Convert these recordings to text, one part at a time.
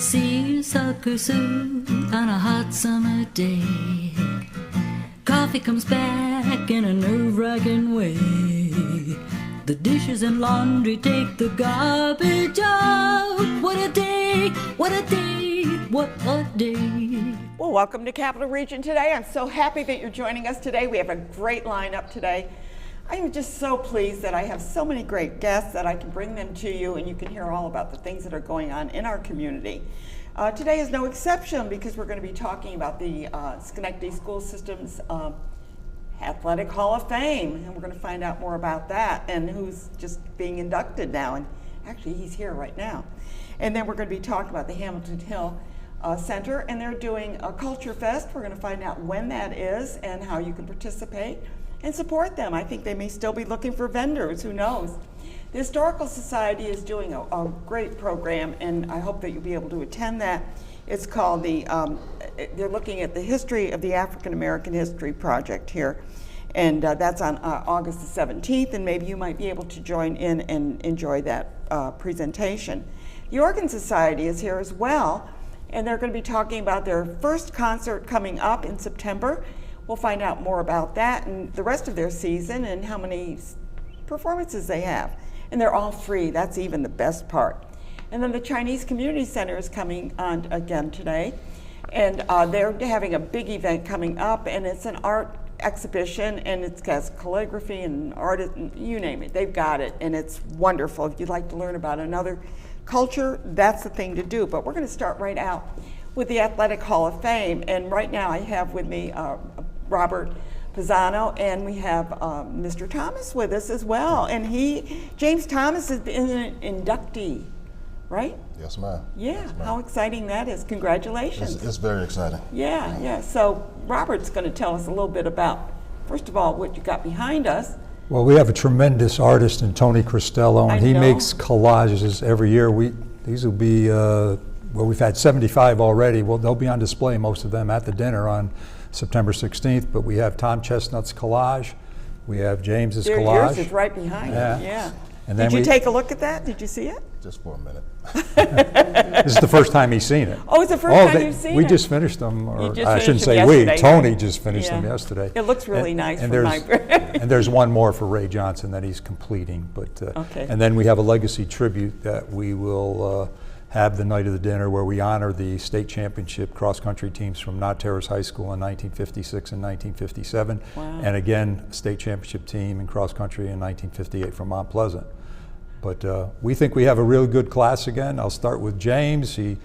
seersucker suit on a hot summer day. Coffee comes back in a nerve-wracking way. The dishes and laundry take the garbage out. What a day, what a day, what a day. Well, welcome to Capital Region today. I'm so happy that you're joining us today. We have a great lineup today. I am just so pleased that I have so many great guests that I can bring them to you and you can hear all about the things that are going on in our community. Today is no exception because we're going to be talking about the Schenectady School System's Athletic Hall of Fame, and we're going to find out more about that and who's just being inducted now, and actually he's here right now. And then we're going to be talking about the Hamilton Hill Center, and they're doing a Culture Fest. We're going to find out when that is and how you can participate and support them. I think they may still be looking for vendors, who knows. The Historical Society is doing a great program, and I hope that you'll be able to attend that. It's called they're looking at the history of the African American History Project here, and that's on August the 17th, and maybe you might be able to join in and enjoy that presentation. The Organ Society is here as well, and they're going to be talking about their first concert coming up in September. We'll find out more about that and the rest of their season and how many performances they have. And they're all free. That's even the best part. And then the Chinese Community Center is coming on again today. And they're having a big event coming up, and it's an art exhibition, and it has calligraphy and art, you name it, they've got it. And it's wonderful. If you'd like to learn about another culture, that's the thing to do. But we're going to start right out with the Athletic Hall of Fame. And right now I have with me Robert Pisano, and we have Mr. Thomas with us as well. And James Thomas is an inductee, right? Yes, ma'am. Yeah, yes, ma'am. How exciting that is. Congratulations. It's very exciting. Yeah. So Robert's going to tell us a little bit about, first of all, what you got behind us. Well, we have a tremendous artist in Tony Cristello, and he makes collages every year. These will be, we've had 75 already. Well, they'll be on display, most of them, at the dinner on September 16th, but we have Tom Chestnut's collage, we have James's collage. Yours is right behind it, yeah. And then Did you take a look at that? Did you see it? Just for a minute. This is the first time he's seen it. Oh, it's the first time you've seen it? We just finished them, or I shouldn't say yesterday, Tony right? just finished them yesterday. It looks really nice and from my and there's one more for Ray Johnson that he's completing. But and then we have a legacy tribute that we will have the night of the dinner, where we honor the state championship cross-country teams from Knott Terrace High School in 1956 and 1957, and again, state championship team in cross-country in 1958 from Mount Pleasant. But we think we have a really good class again. I'll start with James. He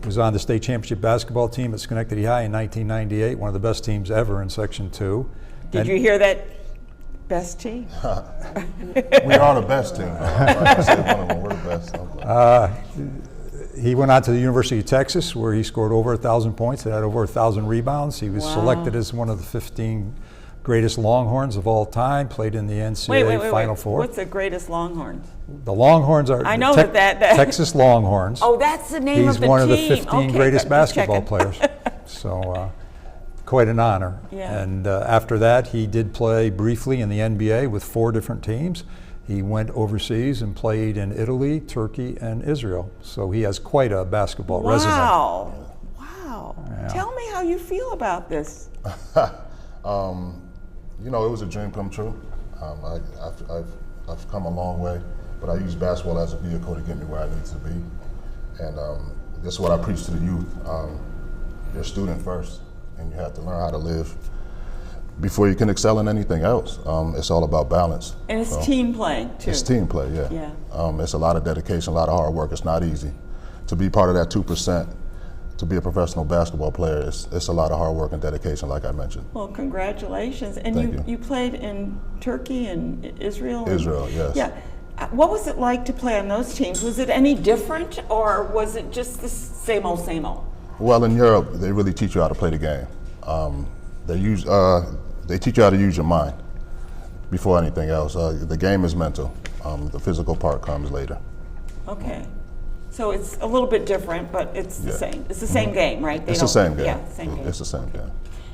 was on the state championship basketball team at Schenectady High in 1998, one of the best teams ever in Section 2. Did you hear that? Best team? We are the best team. I said one of them, we're the best. He went on to the University of Texas, where he scored over 1,000 points and had over 1,000 rebounds. He was selected as one of the 15 greatest Longhorns of all time, played in the NCAA Final Four. What's the greatest Longhorns? The Longhorns are Texas Longhorns. Oh, that's the name of the team. He's one of the 15 greatest basketball players. So quite an honor. Yeah. And after that, he did play briefly in the NBA with 4 different teams. He went overseas and played in Italy, Turkey, and Israel. So he has quite a basketball resume. Wow. Yeah. Tell me how you feel about this. You know, it was a dream come true. I've come a long way, but I use basketball as a vehicle to get me where I need to be. And this is what I preach to the youth. You're a student first, and you have to learn how to live before you can excel in anything else. It's all about balance. And it's team play, too. It's team play, yeah. It's a lot of dedication, a lot of hard work. It's not easy. To be part of that 2%, to be a professional basketball player, it's a lot of hard work and dedication, like I mentioned. Well, congratulations. And you played in Turkey and Israel? Israel, yes. Yeah. What was it like to play on those teams? Was it any different, or was it just the same old, same old? Well, in Europe, they really teach you how to play the game. They teach you how to use your mind before anything else. The game is mental. The physical part comes later. Okay. So it's a little bit different, but it's the same. It's the same game, right? It's the same game. Yeah, same game. It's the same game.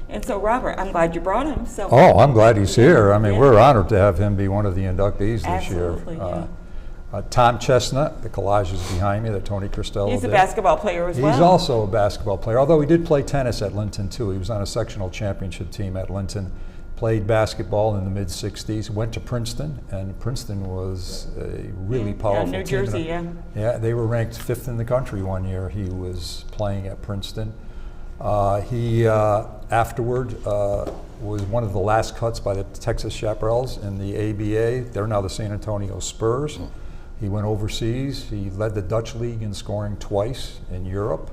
And so, Robert, I'm glad you brought him. So. Oh, I'm glad he's here. I mean, we're honored to have him be one of the inductees this year. Absolutely, yeah. Tom Chestnut, the collage is behind me that Tony Cristello He's a did. basketball player as well. He's also a basketball player, although he did play tennis at Linton too. He was on a sectional championship team at Linton, played basketball in the mid-'60s, went to Princeton, and Princeton was a really powerful New team. Jersey, yeah. Yeah, they were ranked 5th in the country one year. He was playing at Princeton. He afterward was one of the last cuts by the Texas Chaparrals in the ABA. They're now the San Antonio Spurs. He went overseas. He led the Dutch League in scoring twice in Europe,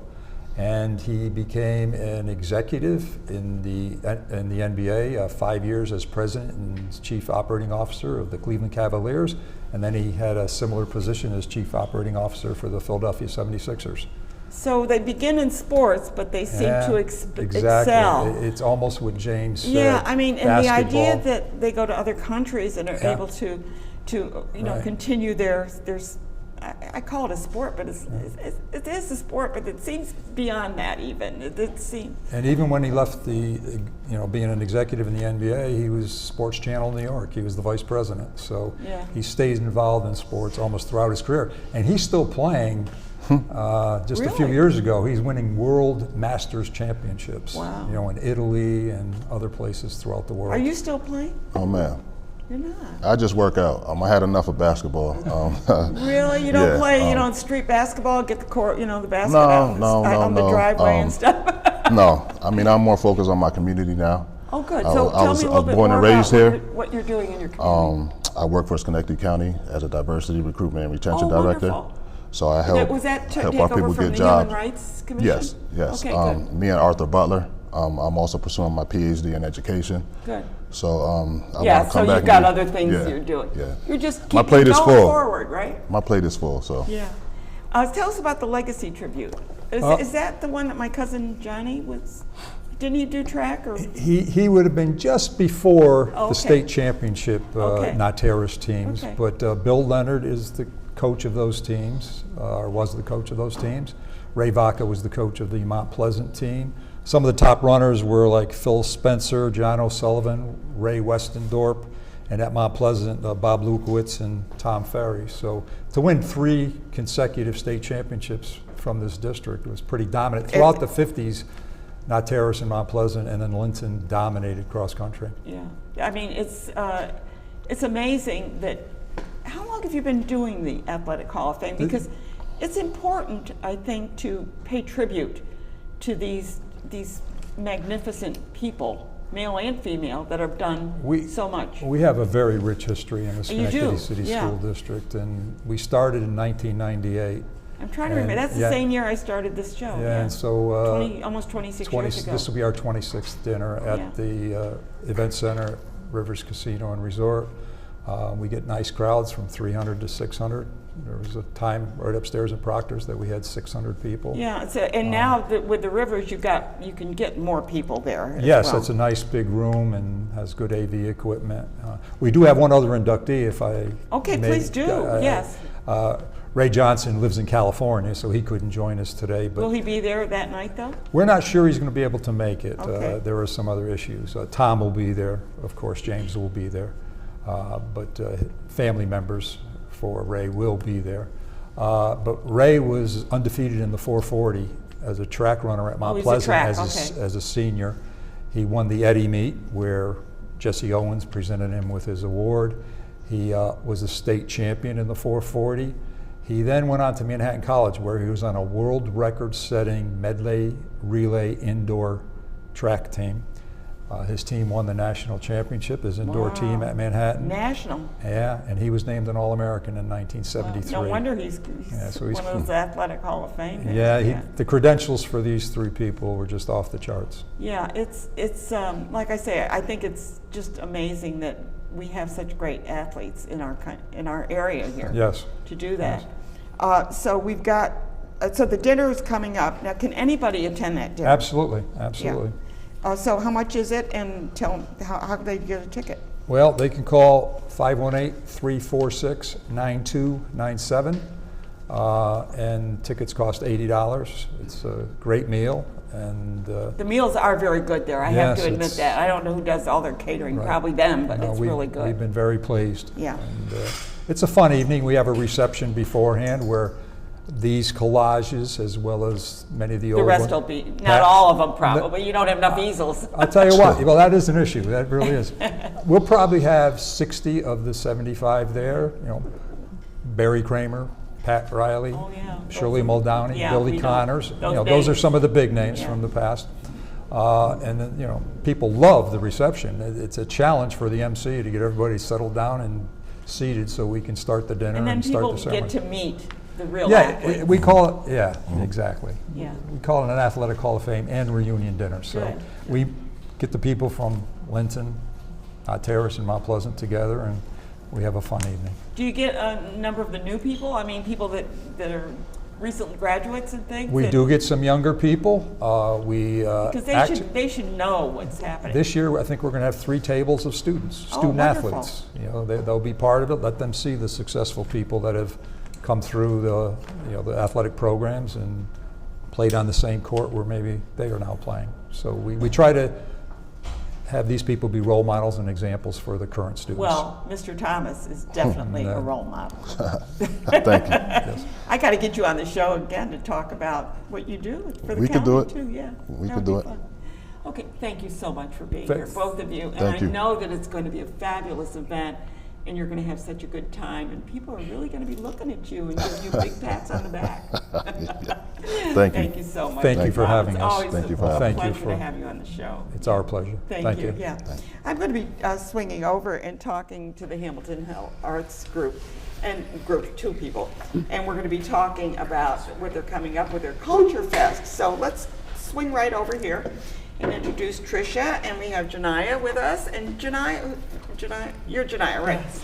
and he became an executive in the NBA, 5 years as president and chief operating officer of the Cleveland Cavaliers, and then he had a similar position as chief operating officer for the Philadelphia 76ers. So they begin in sports, but they seem to Exactly. excel. It's almost what James said. Yeah, I mean, and the idea basketball. that they go to other countries and are Yeah. able to Right. continue their I call it a sport, but it is a sport, but it seems beyond that even. It seems. And even when he left being an executive in the NBA, he was Sports Channel New York. He was the vice president. So Yeah. he stays involved in sports almost throughout his career. And he's still playing. Just a few Really? years ago, he's winning World Masters Championships. Wow. In Italy and other places throughout the world. Are you still playing? Oh man, You're not. I just work out. I had enough of basketball. Really? You don't Yeah, play, street basketball, get the court, the basket No, on the driveway and stuff? No, I mean I'm more focused on my community now. Oh, good. I So was- I tell was- me a I little was bit born more and raised about here. what you're doing in your community. I work for Schenectady County as a diversity recruitment and retention Oh, director. wonderful. So I help Was that to help take our over people from get the jobs. Human Rights Commission? Yes. Okay, good. Me and Arthur Butler. I'm also pursuing my PhD in education. Good. So I want to come Yeah, back. so and you've got do- other things yeah, you're doing. Yeah. You're just My keeping plate is going full. forward, right? My plate is full. So Yeah. Tell us about the Legacy Tribute. Is that the one that my cousin Johnny was? Didn't he do track or? He would have been just before Oh, okay. the state championship, Okay. not terrorist teams. Okay. But Bill Leonard is the coach of those teams, or was the coach of those teams. Ray Vaca was the coach of the Mount Pleasant team. Some of the top runners were like Phil Spencer, John O'Sullivan, Ray Westendorp, and at Mount Pleasant, Bob Lukowitz and Tom Ferry. So to win 3 consecutive state championships from this district was pretty dominant. Throughout the 50s, Not Terrace and Mount Pleasant, and then Linton dominated cross country. Yeah, I mean it's amazing that. How long have you been doing the Athletic Hall of Fame? Because it's important, I think, to pay tribute to these magnificent people, male and female, that have done so much. We have a very rich history in the Schenectady City yeah. School District, and we started in 1998. I'm trying to remember. That's the same year I started this show. Yeah, and so almost 26 years ago. This will be our 26th dinner at the Event Center at Rivers Casino and Resort. We get nice crowds from 300 to 600. There was a time right upstairs at Proctor's that we had 600 people. Yeah, and now with the Rivers, you can get more people there. Yes, well. it's a nice big room and has good AV equipment. We do have one other inductee, if I Okay, may. please do. Yes. Ray Johnson lives in California, so he couldn't join us today. But will he be there that night, though? we're not sure he's going to be able to make it. Okay. There are some other issues. Tom will be there, of course. James will be there, but family members for Ray will be there. But Ray was undefeated in the 440 as a track runner at Mount he's a Pleasant track, as a senior. He won the Eddie Meet, where Jesse Owens presented him with his award. He was a state champion in the 440. He then went on to Manhattan College, where he was on a world record-setting medley relay indoor track team. His team won the national championship, his indoor team at Manhattan. National. Yeah, and he was named an All-American in 1973. No wonder he's one of those Athletic Hall of Fame. Yeah, the credentials for these 3 people were just off the charts. Yeah, it's like I say, I think it's just amazing that we have such great athletes in our area here. Yes. To do that. Yes. So we've got. So the dinner is coming up now. Can anybody attend that dinner? Absolutely. Yeah. So how much is it, and tell them how do they get a ticket? Well, they can call 518-346-9297, and tickets cost $80. It's a great meal, and the meals are very good there. I have to admit it's- that. I don't know who does all their catering, Right. probably them, but no, it's really good. We've been very pleased. Yeah. And, it's a fun evening. We have a reception beforehand where these collages, as well as many of the old rest ones- will be, not all of them probably, you don't have enough easels. I'll tell you what, well, that is an issue, that really is. We'll probably have 60 of the 75 there, you know, Barry Kramer, Pat Riley, Oh, yeah. Shirley Muldowney, Yeah, we Billy know Connors. those Those are names. some of the big names Yeah. from the past. And then, you know, people love the reception. It's a challenge for the MC to get everybody settled down and seated so we can start the dinner And then and start people the ceremony. get to meet the real Yeah, athletes. we call it, yeah, exactly. Yeah. We call it an Athletic Hall of Fame and reunion dinner. So Good. we get the people from Linton, Terrace, and Mount Pleasant together, and we have a fun evening. Do you get a number of the new people? I mean, people that are recent graduates and things? We do get some younger people. Because they should know what's happening. This year, I think we're going to have 3 tables of students, Oh, student wonderful. athletes. You know, they'll be part of it. Let them see the successful people that have come through the athletic programs and played on the same court where maybe they are now playing. So we try to have these people be role models and examples for the current students. Well, Mr. Thomas is definitely a role model. Thank you. I got to get you on the show again to talk about what you do for the We could do county it. too. Yeah, We that could would do be it. fun. Okay, thank you so much for being Thank- here, both of you. And Thank I you. know that it's going to be a fabulous event, and you're going to have such a good time, and people are really going to be looking at you and giving you big pats on the back. Thank you. Thank you so much. Thank you Mr. for Thomas. having us. Always Thank you for a having us. Thank you pleasure to for- have you on the show. It's our pleasure. Thank you. Yeah. I'm going to be swinging over and talking to the Hamilton Arts Group, and group 2 people, and we're going to be talking about what they're coming up with their Culture Fest. So let's swing right over here and introduce Tricia, and we have Janiyah with us. And Janiyah, you're Janiyah, right? Yes.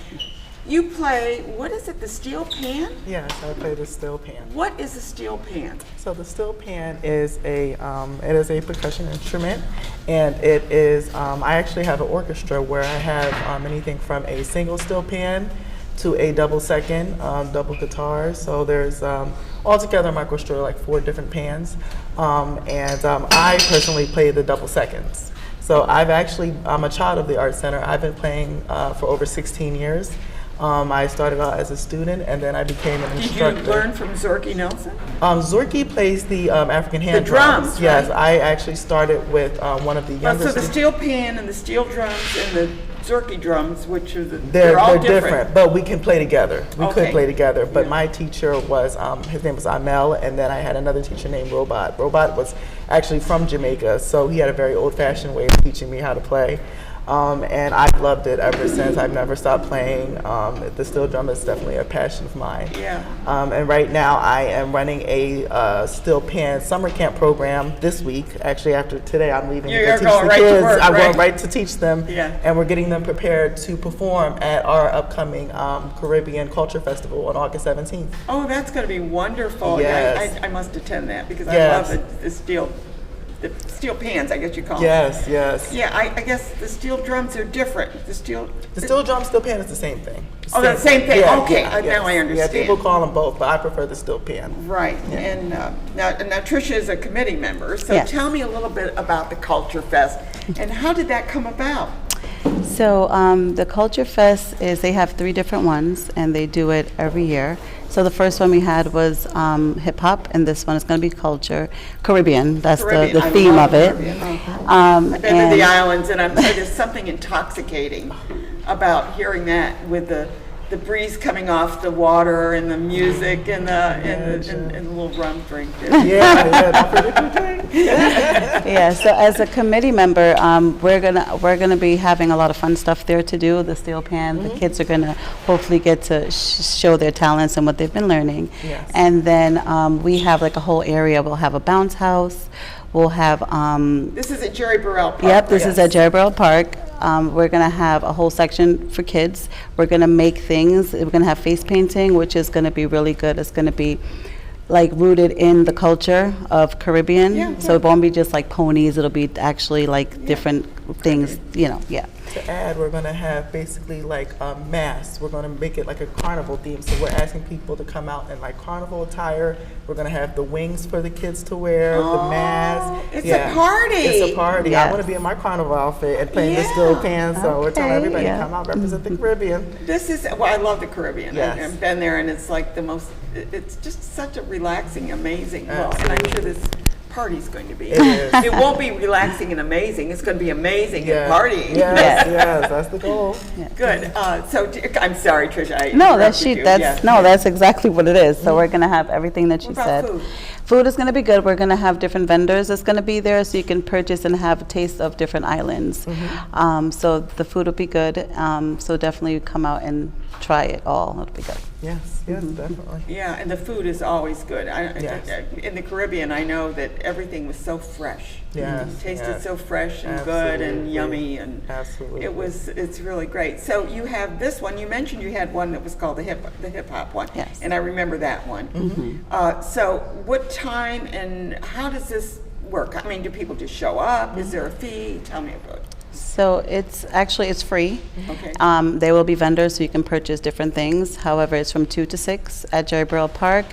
You play, what is it, the steel pan? Yes, I play the steel pan. What is a steel pan? So the steel pan is a percussion instrument, and it is. I actually have an orchestra where I have anything from a single steel pan to a double second, double guitar. So there's altogether in my orchestra like 4 different pans, and I personally play the double seconds. So I'm a child of the Art Center. I've been playing for over 16 years. I started out as a student, and then I became an instructor. Did you learn from Zorky Nelson? Zorky plays the African hand drums, Yes, right? I actually started with one of the Well, younger so the students. steel pan and the steel drums and the Zorky drums, which are They're all different, but we can play together. We Okay. could play together. But Yeah. my teacher was, his name was Amel, and then I had another teacher named Robot. Robot was actually from Jamaica, so he had a very old-fashioned way of teaching me how to play. And I've loved it ever since. I've never stopped playing. The steel drum is definitely a passion of mine. Yeah. And right now I am running a steel pan summer camp program this week. Actually, after today, I'm leaving You're to teach going the right to kids. work, I'm right? going right to teach them. Yeah. And we're getting them prepared to perform at our upcoming Caribbean Culture Festival on August 17th. Oh, that's going to be wonderful. Yes. Yeah, I must attend that because I Yes. love the steel pans, I guess you call them. Yes, yes. Yeah, I guess the steel drums are different. The steel drum, steel pan is the same thing. Oh, the same thing. Yeah, Okay, yeah, now I yes. understand. Yeah, people call them both, but I prefer the steel pan. Right, and now Tricia is a committee member, so Yes. tell me a little bit about the Culture Fest and how did that come about? So the Culture Fest is, they have 3 different ones, and they do it every year. So the first one we had was hip hop, and this one is going to be culture, Caribbean. That's Caribbean. the I theme love of it. Caribbean. I've been to the and- islands, and there's something intoxicating about hearing that with the breeze coming off the water and the music and the little rum drink. Yeah, don't forget your drink. Yeah, so as a committee member, we're gonna be having a lot of fun stuff there to do. The steel pan, the kids are gonna hopefully get to show their talents and what they've been learning. Yes. And then we have like a whole area. We'll have a bounce house. We'll have This is at Jerry Burrell Park. Yep, this is right? at Jerry Burrell Park. We're going to have a whole section for kids. We're going to make things. We're going to have face painting, which is going to be really good. It's going to be like rooted in the culture of Caribbean. Yeah, So it won't be just like ponies. It'll be actually like different things, yeah. To add, we're going to have basically like masks. We're going to make it like a carnival theme. So we're asking people to come out in like carnival attire. We're going to have the wings for the kids to wear, the masks. It's a party. It's a party. Yes. I want to be in my carnival outfit and playing the steel pan. So we're telling Okay, everybody yeah. come out, represent the Caribbean. This is, well, I love the Caribbean. Yes. I've been there, and it's like the most, it's just such a relaxing, amazing, well, and I'm sure this party's going to be. It is. It won't be relaxing and amazing, it's going to be amazing and partying. Yes, yes, that's the goal. Good. So, I'm sorry, Tricia. I No, that's interrupted you. that's Yeah. no, that's exactly what it is. So we're gonna have everything that you What said. about food? Food is gonna be good. We're gonna have different vendors that's gonna be there, so you can purchase and have a taste of different islands. So the food will be good. So definitely come out and try it all. It'll be good. Yes, yes, definitely. Yeah, and the food is always good. Yes. In the Caribbean, I know that everything was so fresh. Yes, Tasted yes. so fresh and good and Absolutely. yummy, and Absolutely. it's really great. So you have this one. You mentioned you had one that was called the hip hop one. Yes. And I remember that one. So what time and how does this work? I mean, do people just show up? Is there a fee? Tell me about it. So it's free. Okay. There will be vendors, so you can purchase different things. However, it's from 2 to 6 at Jerry Burrell Park,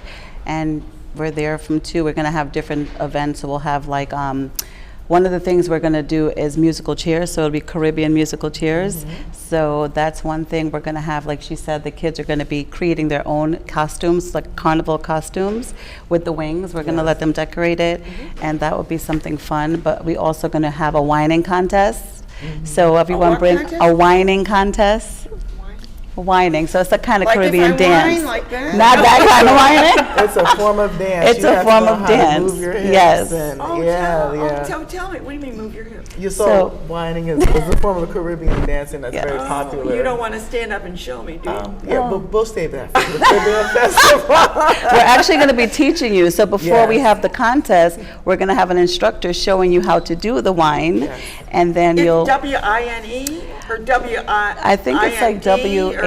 and we're there from 2. We're going to have different events. So we'll have like one of the things we're going to do is musical chairs. So it'll be Caribbean musical chairs. So that's one thing we're going to have. Like she said, the kids are going to be creating their own costumes, like carnival costumes with the wings. We're going to let them decorate it, and that will be something fun. But we also going to have a whining contest. So everyone what bring contest? a whining contest. Whining, so it's a kind of Like if Caribbean I dance. whine like that? Not that kind of whining. It's a form of dance. It's You a have to form know of how to dance. move your hips Yes. and- Oh, tell me. What do you mean move your hips? You saw So- whining is a form of Caribbean dancing that's Yeah. very popular. You don't want to stand up and show me, do you? Yeah, but we'll save that for the Caribbean Festival. We're actually going to be teaching you. So before we Yes. have the contest, we're going to have an instructor showing you how to do the wine, Yes. and then It's you'll. W-I-N-E or W-I? I think it's like WHINE.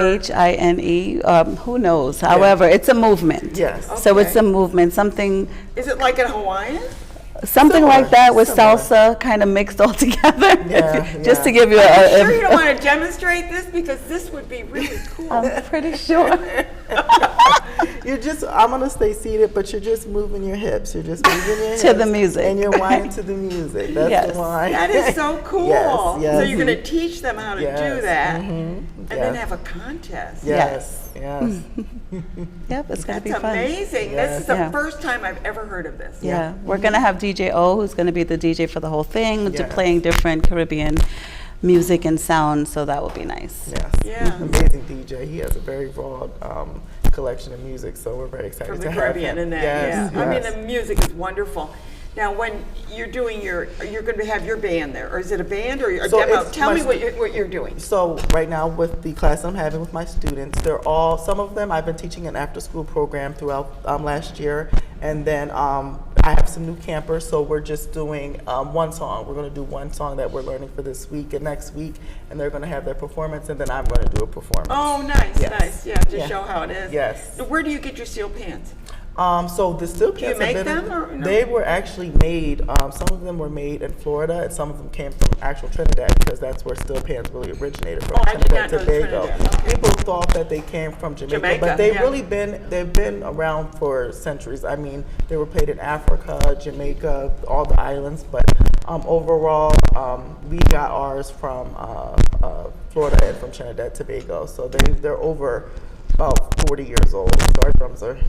Who knows? However, it's a movement. Yes. So it's Okay. a movement, something Is it like a Hawaiian? Similar, like that with similar. salsa kind of mixed all together. Yeah, Just to yeah. give you Sure you a. don't want to demonstrate this because this would be really cool. I'm pretty sure. I'm going to stay seated, but you're just moving your hips. You're just moving your hips. To the music. And you're whining to the music. That's Yes. the wine. That is so cool. Yes, yes. So you're going to teach them how to Yes, do that and then yes. have a contest. Yes, yes. Yep, it's going to be That's fun. amazing. Yes. This is the Yeah. first time I've ever heard of this. Yeah, we're going to have DJ O, who's going to be the DJ for the whole thing, to Yes. playing different Caribbean music and sound, so that will be nice. Yes. Yeah. He's an amazing DJ. He has a very broad collection of music, so we're very excited From to the have Caribbean him. and that, Yes, yeah. I mean, yes. the music is wonderful. Now, when you're doing you're going to have your band there, or is it a band or a So demo? it's Tell my me what you're doing. So right now with the class I'm having with my students, some of them I've been teaching an after-school program throughout last year, and then I have some new campers, so we're just doing one song. We're going to do one song that we're learning for this week and next week, and they're going to have their performance, and then I'm going to do a performance. Oh, nice, Yes. nice. Yeah, to Yeah. show how it is. Yes. Where do you get your steel pans? So the steel Do you pans make have been, them, or no? they were actually made, some of them were made in Florida and some of them came from actual Trinidad because that's where steel pans really originated from, Oh, I did Trinidad not know Tobago. Trinidad. Okay. People thought that they came from Jamaica, but they've yeah. really they've been around for centuries. I mean, they were played in Africa, Jamaica, all the islands, but overall, we got ours from Florida and from Trinidad Tobago. So they're over about 40 years old. So our drums they're How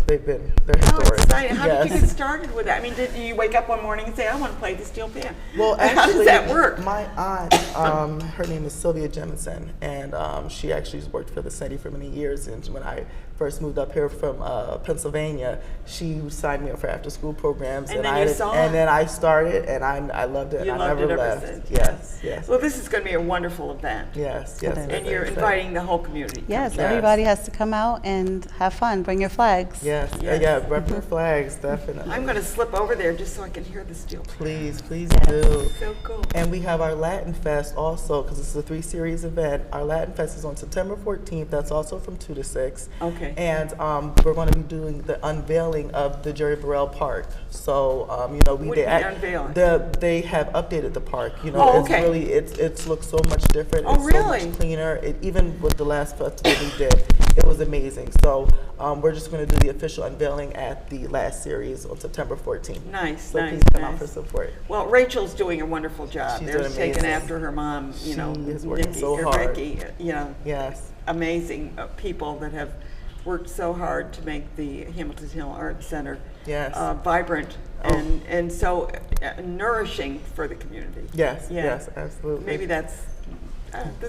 historic. exciting. How did you Yes. get started with that? I mean, did you wake up one morning and say, I want to play the steel pan? Well, actually, how does that work? My aunt, her name is Sylvia Jemison, and she actually has worked for the city for many years. And when I first moved up here from Pennsylvania, she signed me up for after-school programs, And then you saw it? then I started, and I loved it. You and I loved never it ever left. since. Yes, yes, Well, this is going to be a wonderful event. yes, yes. is. And you're inviting the whole community. to Yes, come. everybody has to come out and and have fun. Bring your flags. Yes, Yes. yeah, rep your flags, definitely. I'm going to slip over there just so I can hear the steel. Please do. So cool. And we have our Latin Fest also, because it's a 3-series event. Our Latin Fest is on September 14th. That's also from 2 to 6. Okay. And we're going to be doing the unveiling of the Jerry Burrell Park. So, you know, What do you mean unveiling? they have updated the park. You know, Oh, it's okay. really it's looks so much different. Oh, it's really? so much cleaner. Even with the last festival we did, it was amazing. So we're just going to do the official unveiling at the last series on September 14th. Nice, So nice, please come out nice. for support. Well, Rachel's doing a wonderful job. She's They're doing taking amazing. after her mom, you know, She is working Nikki, so or hard. Ricky, you know, Yes. amazing people that have worked so hard to make the Hamilton Hill Arts Center Yes. vibrant Oh. and so nourishing for the community. Yes. Yeah. Yes. Absolutely. Maybe that's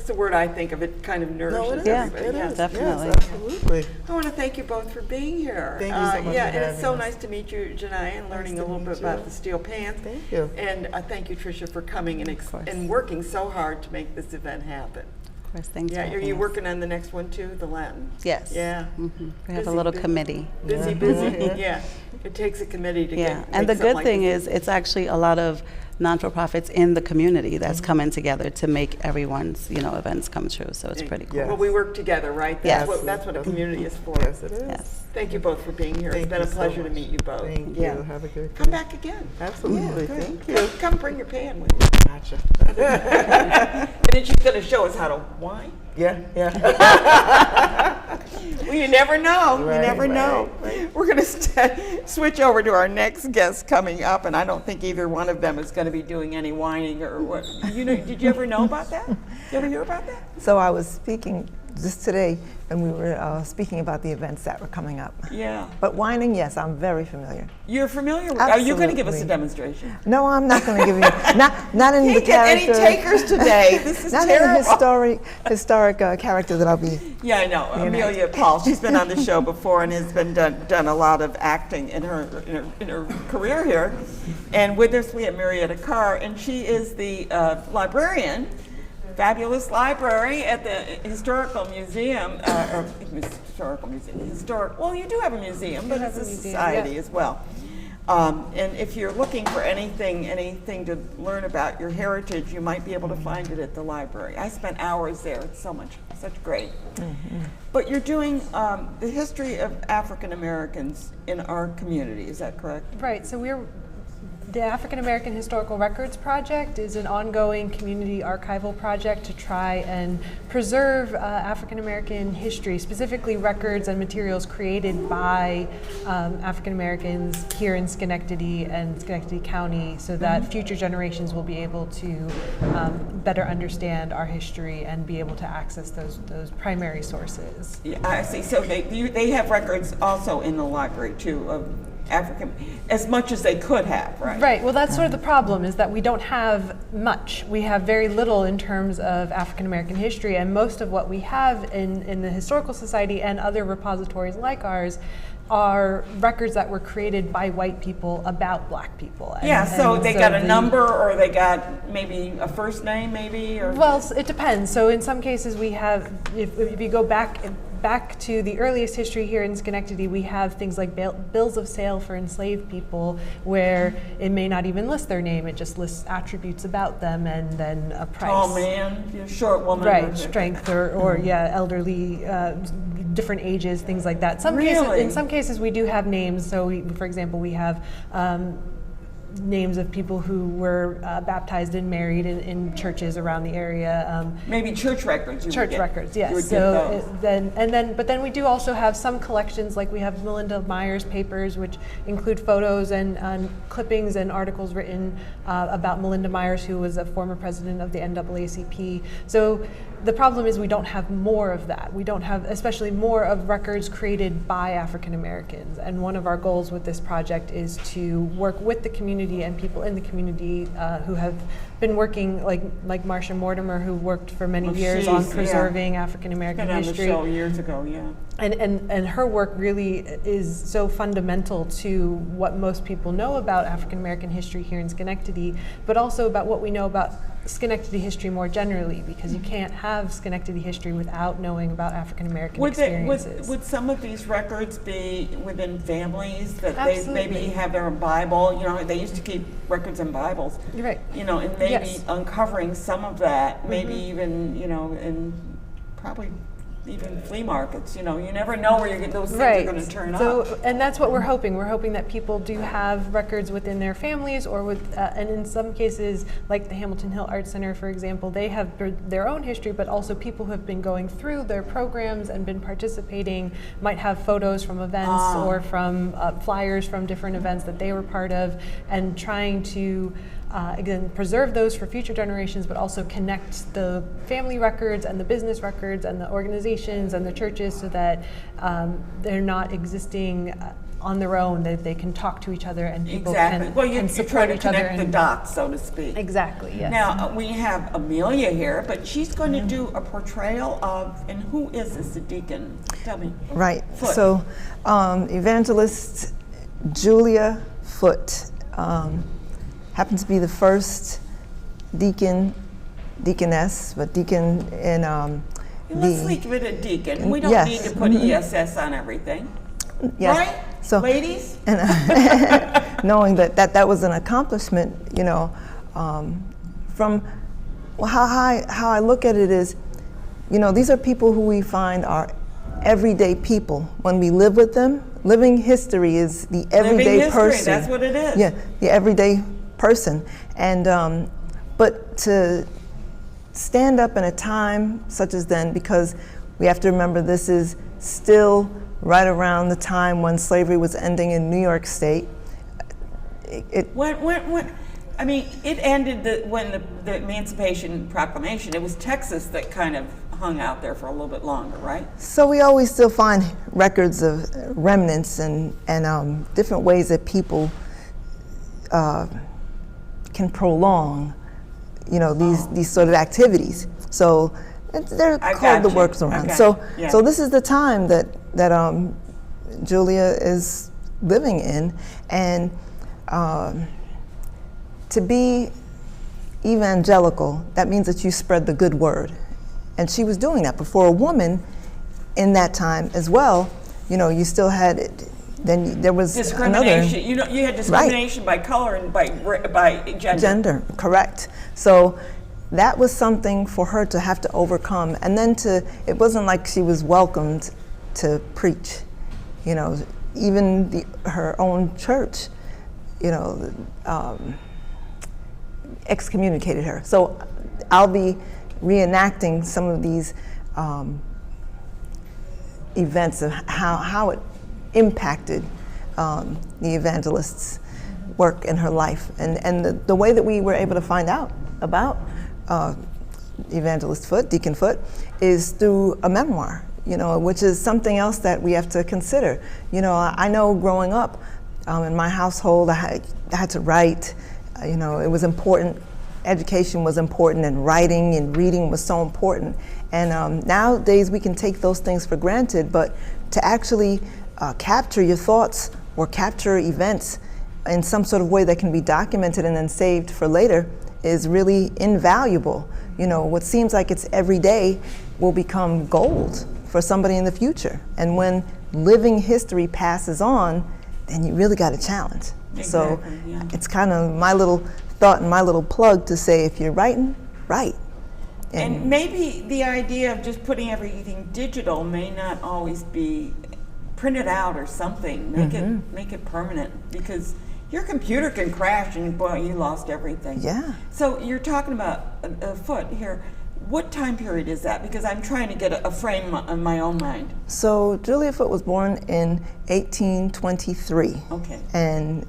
the word I think of. It kind of nourishes No, it is. Yeah, everybody. It Yeah. is. definitely. Yes, absolutely. I want to thank you both for being here. Thank you so much Yeah, for and it's having so us. nice to meet you, Janai, and learning to a little meet bit you. about the steel pans. Thank you. And thank you, Tricia, for coming and working so hard to make this event happen. Of course, thanks Yeah, for are having you us. working on the next one too, the Latin? Yes. Yeah. We have a Busy, little busy. committee. Busy, busy. Yeah, it takes a committee to Yeah, get. and the make something good like thing this. is, it's actually a lot of non-for-profits in the community that's coming together to make everyone's, you know, events come true. So it's pretty cool. Yeah. Well, we work together, right? Yes. That's what a community is for. Yes, it is. Yes. Thank you both for being here. Thank It's been a you so pleasure to much. meet you both. Thank Yeah. you. Have a good Come day. back again. Absolutely. Good. Thank you. Come bring your pan with you. Gotcha. And then she's going to show us how to wine. Yeah. Yeah. Well, you never know. You Right, never know. right. We're going to switch over to our next guest coming up, and I don't think either one of them is going to be doing any whining or what. You know, did you ever know about that? You ever hear about that? So I was speaking just today, and we were speaking about the events that were coming up. Yeah. But whining, yes, I'm very familiar. You're familiar with? Are you going to give us a Absolutely. demonstration? No, I'm not going to give you not in the Can't get any character. takers today. This is Not terrible. in the historic character that I'll be. Yeah, I know. You know. Amelia Paul. She's been on the show before and has been done a lot of acting in her career here. And with us we have Marietta Carr, and she is the librarian, fabulous library at the Historical Museum. Well, you do have a museum, but it's a society as well. And if you're looking for anything to learn about your heritage, you might be able to find it at the library. I spent hours there. It's such great. But you're doing the history of African Americans in our community. Is that correct? Right, so the African American Historical Records Project is an ongoing community archival project to try and preserve African American history, specifically records and materials created by African Americans here in Schenectady and Schenectady County, so that future generations will be able to better understand our history and be able to access those primary sources. Yeah, I see. So they have records also in the library too of African, as much as they could have, right? Right. Well, that's sort of the problem, is that we don't have much. We have very little in terms of African American history, and most of what we have in the Historical Society and other repositories like ours are records that were created by white people about black people. Yeah, so they got a the- number, or they got maybe a first name, maybe, or Well, it depends. So in some cases we have, if you go back to the earliest history here in Schenectady, we have things like bills of sale for enslaved people, where it may not even list their name, it just lists attributes about them and then a price. tall man, short woman, Right, strength or elderly, different ages, things like that. Really? In some cases we do have names. So for example, we have names of people who were baptized and married in churches around the area. maybe church records. You would Church get. records, You yes. would get So those. but then we do also have some collections, like we have Melinda Myers papers, which include photos and clippings and articles written about Melinda Myers, who was a former president of the NAACP. So the problem is we don't have more of that. We don't have, especially more of records created by African Americans. And one of our goals with this project is to work with the community and people in the community who have been working, like Marcia Mortimer, who worked for many years on preserving African American history. Been on the show years ago, yeah. And her work really is so fundamental to what most people know about African American history here in Schenectady, but also about what we know about Schenectady history more generally, because you can't have Schenectady history without knowing about African American experiences. Would some of these records be within families that Absolutely. they maybe have their Bible? You know, they used to keep records in Bibles. You're right. You know, and maybe Yes. uncovering some of that, maybe even, you know, in probably even flea markets. You know, you never know where those things are going to turn up. And that's what we're hoping. We're hoping that people do have records within their families, or with, and in some cases, like the Hamilton Hill Art Center, for example, they have their own history, but also people who have been going through their programs and been participating might have photos from events or from flyers from different events that they were part of, and trying to again, preserve those for future generations, but also connect the family records and the business records and the organizations and the churches so that they're not existing on their own, that they can talk to each other and people can, well, you support try to each other. connect the dots, so to speak. Exactly, yes. Now, we have Amelia here, but she's going to do a portrayal of, and who is this, a deacon? Tell me. Right. Foote. So, Evangelist Julia Foote happens to be the first deaconess, but deacon in Let's leave it a deacon. We don't yes. need to put ESS on everything. Yes. Right? So, ladies? And knowing that was an accomplishment, you know, from how I look at it is, you know, these are people who we find are everyday people. When we live with them, living history is the everyday person. That's what it is. Yeah, the everyday person. And but to stand up in a time such as then, because we have to remember this is still right around the time when slavery was ending in New York State. When I mean, it ended when the Emancipation Proclamation. It was Texas that kind of hung out there for a little bit longer, right? So we always still find records of remnants and different ways that people can prolong, you know, these sort of activities. So they're called the works around. So this is the time that Julia is living in, and to be evangelical, that means that you spread the good word. And she was doing that. But for a woman in that time as well, you know, you still had it. Then there was discrimination. You know, you had discrimination by color and by gender. Gender, correct. So that was something for her to have to overcome. And then it wasn't like she was welcomed to preach. You know, even her own church, you know, excommunicated her. So I'll be reenacting some of these events of how it impacted the evangelist's work in her life, and the way that we were able to find out about Evangelist Foote, Deacon Foote, is through a memoir, you know, which is something else that we have to consider. You know, I know growing up in my household, I had to write. You know, it was important. Education was important, and writing and reading was so important. And nowadays we can take those things for granted, but to actually capture your thoughts or capture events in some sort of way that can be documented and then saved for later is really invaluable. You know, what seems like it's every day will become gold for somebody in the future. And when living history passes on, then you really got a challenge. Exactly, so yeah. It's kind of my little thought and my little plug to say, if you're writing, write. And maybe the idea of just putting everything digital may not always be printed out or something. Make it permanent, because your computer can crash and boy, you lost everything. Yeah. So you're talking about a Foote here. What time period is that? Because I'm trying to get a frame in my own mind. So Julia Foote was born in 1823. Okay. And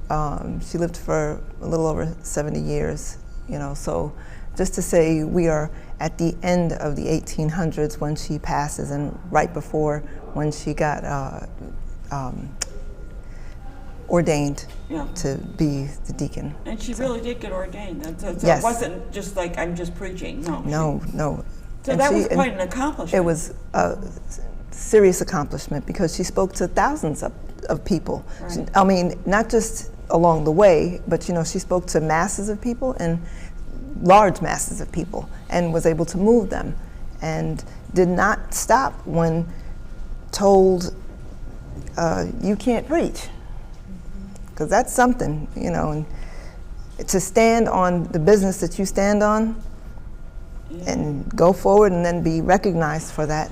she lived for a little over 70 years, you know, so just to say we are at the end of the 1800s when she passes, and right before when she got ordained Yeah. to be the deacon. And she really did get ordained. So Yes. it wasn't just like, I'm just preaching. No. No. So And that she- was and quite an accomplishment. It was a serious accomplishment because she spoke to thousands of people. Right. I mean, not just along the way, but she spoke to masses of people and large masses of people and was able to move them and did not stop when told you can't preach, because that's something, and to stand on the business that you stand on and go forward and then be recognized for that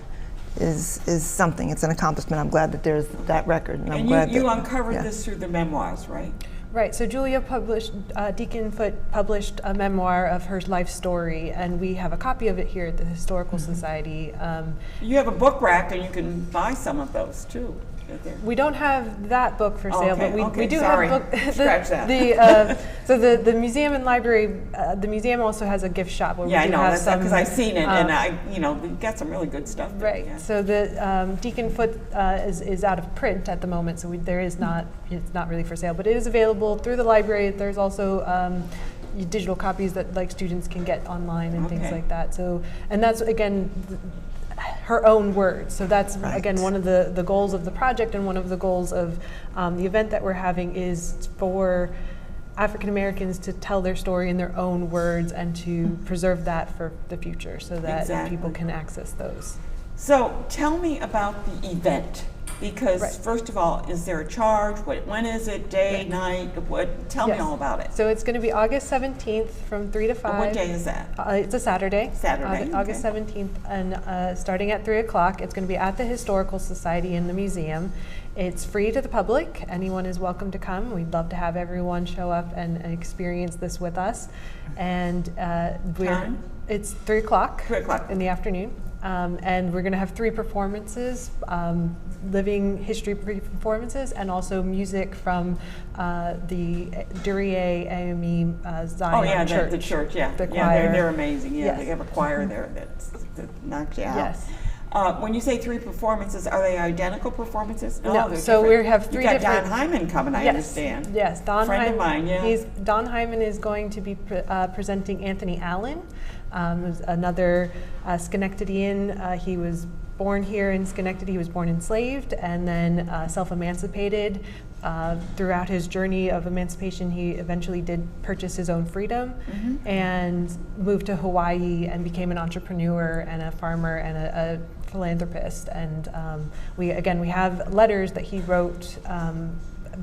is something. It's an accomplishment. I'm glad that there's that record, and I'm glad you that uncovered yeah. this through the memoirs, right? Right, so Julia published, Deacon Foote published a memoir of her life story, and we have a copy of it here at the Historical Society. You have a book rack, and you can buy some of those too. We don't have that book for sale, but we do sorry. have book. Scratch that. So the museum and library, the museum also has a gift shop where Yeah, we do I know, have that's some. because I've seen it, and we've got some really good stuff there. Right. Yeah. So the Deacon Foote is out of print at the moment, so there is not. It's not really for sale, but it is available through the library. There's also digital copies that students can get online and things Okay. like that. So, and that's again her own words. So that's Right. again one of the goals of the project, and one of the goals of the event that we're having is for African Americans to tell their story in their own words and to preserve that for the future, so that Exactly. people can access those. So tell me about the event, because Right. first of all, is there a charge? When is it? Day, night? Tell me Yes. all about it. So it's going to be August 17th from 3 to 5. What day is that? It's a Saturday. Saturday, August okay. 17th, and starting at 3 o'clock. It's going to be at the Historical Society in the museum. It's free to the public. Anyone is welcome to come. We'd love to have everyone show up and experience this with us. And Time? it's 3 o'clock. 3 o'clock. In the afternoon. And we're going to have 3 performances, living history performances, and also music from the Duryea AME Zion Oh yeah, Church. the church. Yeah, The yeah, choir. they're amazing. Yeah, Yes. they have a choir there that knocks you out. Yes. When you say 3 performances, are they identical performances? No, they're so different. we have 3 You got different. Don Hyman coming, I Yes, understand. yes, Don Friend Hyman. of mine, yeah. Don Hyman is going to be presenting Anthony Allen, who's another Schenectadean. He was born here in Schenectady. He was born enslaved and then self-emancipated. Throughout his journey of emancipation, he eventually did purchase his own freedom and moved to Hawaii and became an entrepreneur and a farmer and a philanthropist. And we have letters that he wrote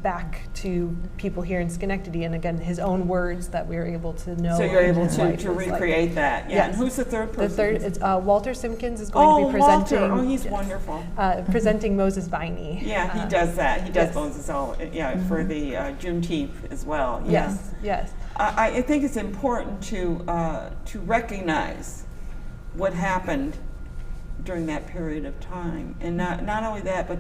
back to people here in Schenectady, and again, his own words that we were able to know. So you're able what his life to was like. recreate that. Yeah. Yes. And who's the third person? The third is Walter Simpkins is going to be presenting. Walter. Oh, he's wonderful. Presenting Moses Viney. Yeah, he does that. He does yes. Moses all, for the Juneteenth as well. Yes, yes. I think it's important to recognize what happened during that period of time, and not only that, but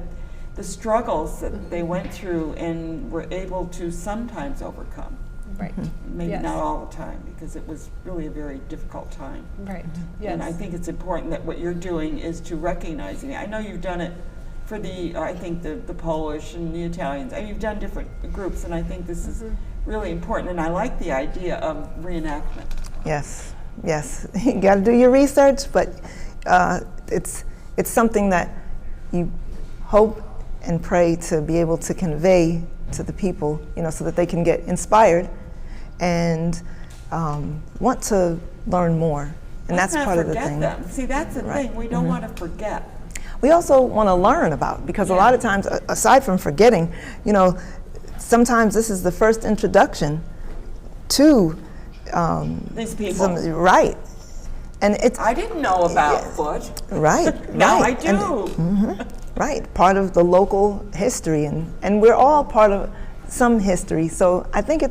the struggles that they went through and were able to sometimes overcome. Right. Maybe Yes. not all the time, because it was really a very difficult time. Right. Yes. And I think it's important that what you're doing is to recognize it. I know you've done it for the Polish and the Italians. I mean, you've done different groups, and I think this is really important. And I like the idea of reenactment. Yes, yes. You got to do your research, but it's something that you hope and pray to be able to convey to the people, so that they can get inspired and want to learn more. And Let's that's not part of the forget thing. them. See, that's the Right. thing. We don't want to forget. We also want to learn about, because a lot of times, aside from forgetting, sometimes this is the first introduction to These people. right. And it's I didn't know about Foote. right. Now right. I do. Right, part of the local history, and we're all part of some history. So I think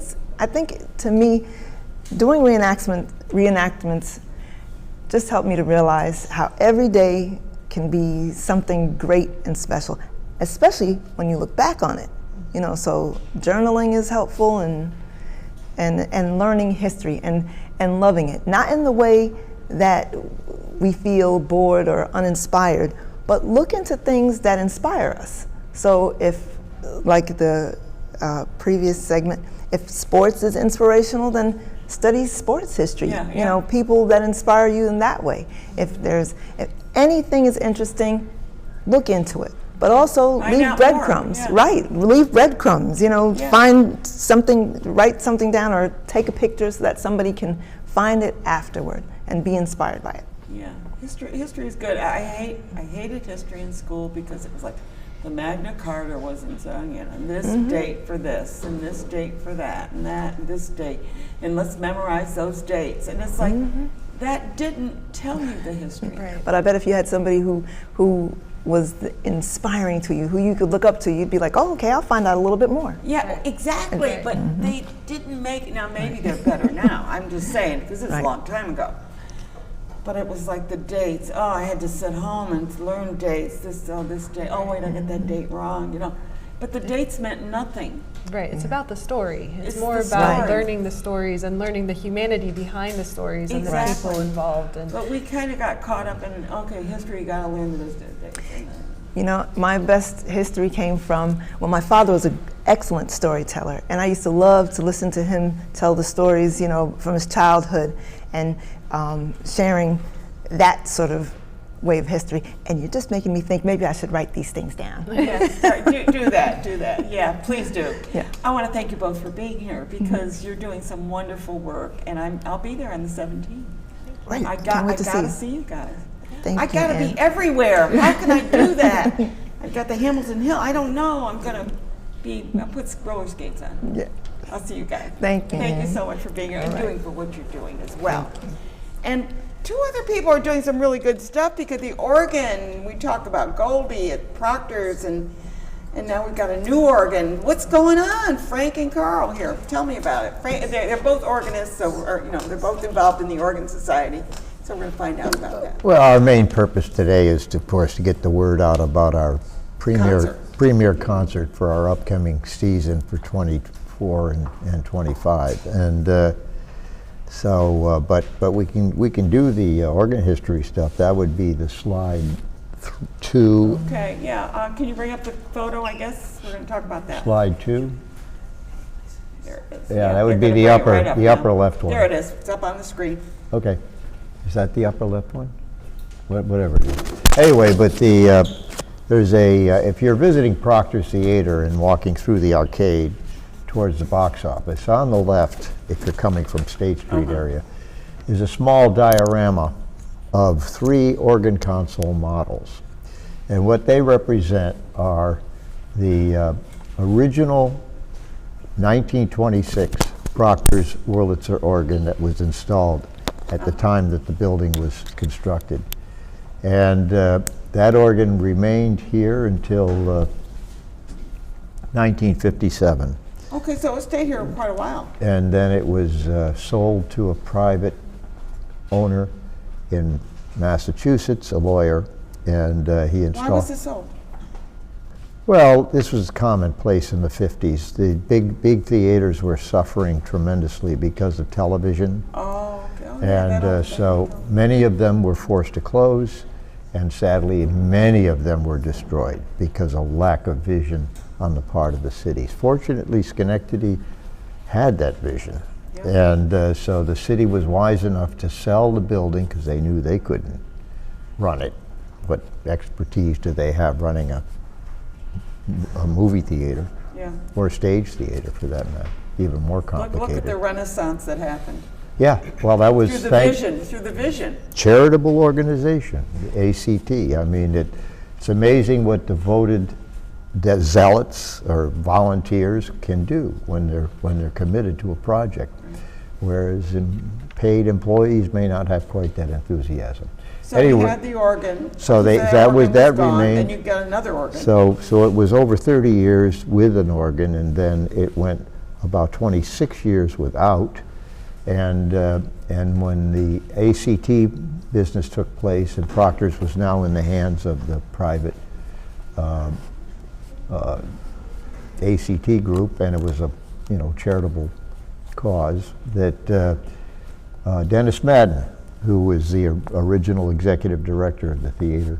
to me, doing reenactments just helped me to realize how every day can be something great and special, especially when you look back on it. So journaling is helpful, and learning history and loving it, not in the way that we feel bored or uninspired, but look into things that inspire us. So if, like the previous segment, if sports is inspirational, then study sports history. Yeah, you know, people that inspire you in that way. If anything is interesting, look into it. But also Find leave out breadcrumbs, more, yeah. right? Leave breadcrumbs. You know, Yeah. find something, write something down, or take a picture so that somebody can find it afterward and be inspired by it. Yeah, history is good. I hated history in school because it was like the Magna Carta wasn't sung in, and this date for this, and this date for that, and this date, and let's memorize those dates. And it's like that didn't tell you the history. Right. But I bet if you had somebody who was inspiring to you, who you could look up to, you'd be like, oh, okay, I'll find out a little bit more. Yeah, exactly. Right. But they didn't make it. Now maybe they're better now. I'm just saying because it's Right. a long time ago. But it was like the dates. Oh, I had to sit home and learn dates. This date. Oh, wait, I got that date wrong. You know, but the dates meant nothing. Right, it's about the story. It's It's more the about story. learning the stories and learning the humanity behind the stories and the Exactly. people involved. And But we kind of got caught up in history. You got to learn those dates. You know, my best history came from, well, my father was an excellent storyteller, and I used to love to listen to him tell the stories, you know, from his childhood, and sharing that sort of way of history. And you're just making me think maybe I should write these things down. Yes, do that. Yeah, please do. Yeah. I want to thank you both for being here because you're doing some wonderful work, and I'll be there on the 17th. Right, I can't wait to gotta see see you guys. Thank I you, gotta Ann. be everywhere. How can I do that? I've got the Hamilton Hill. I don't know. I'll put roller skates on. Yeah. I'll see you guys. Thank you, Thank you Ann. so much for being here and doing for what you're doing as well. And two other people are doing some really good stuff because the organ, we talked about Goldie at Proctor's, and now we've got a new organ. What's going on? Frank and Carl here. Tell me about it. Frank, they're both organists, they're both involved in the Organ Society. So we're going to find out about that. Well, our main purpose today is, of course, to get the word out about our premier concert for our upcoming season for 24 and 25. And but we can do the organ history stuff. That would be the slide 2. Okay, yeah. Can you bring up the photo, I guess? We're going to talk about that. Slide 2. There it is. Yeah, that would they're be gonna the bring it right up now. upper left one. There it is. It's up on the screen. Okay. Is that the upper left one? Whatever it is. Anyway, but there's if you're visiting Proctor's Theater and walking through the arcade towards the box office, on the left, if you're coming from State Street area, is a small diorama of 3 organ console models. And what they represent are the original 1926 Proctor's Wurlitzer organ that was installed at the time that the building was constructed. And that organ remained here until 1957. Okay, so it stayed here quite a while. And then it was sold to a private owner in Massachusetts, a lawyer, and he installed. Why was it sold? Well, this was commonplace in the 50s. The big theaters were suffering tremendously because of television. Oh, okay. Oh, yeah, And so many of them were forced to close, and sadly, many of them were destroyed because of lack of vision on the part of the cities. Fortunately, Schenectady had that vision. And so the city was wise enough to sell the building because they knew they couldn't run it. What expertise do they have running a movie theater or a stage theater for that matter? Even more complicated. Look at the renaissance that happened. Yeah, well, that was Through the vision. charitable organization, the ACT. I mean, it's amazing what devoted zealots or volunteers can do when they're committed to a project, whereas paid employees may not have quite that enthusiasm. So anyway, we had the organ. so that gone, remained. Then you got another organ. So it was over 30 years with an organ, and then it went about 26 years without. And when the ACT business took place, and Proctor's was now in the hands of the private ACT group, and it was a charitable cause, that Dennis Madden, who was the original executive director of the theater,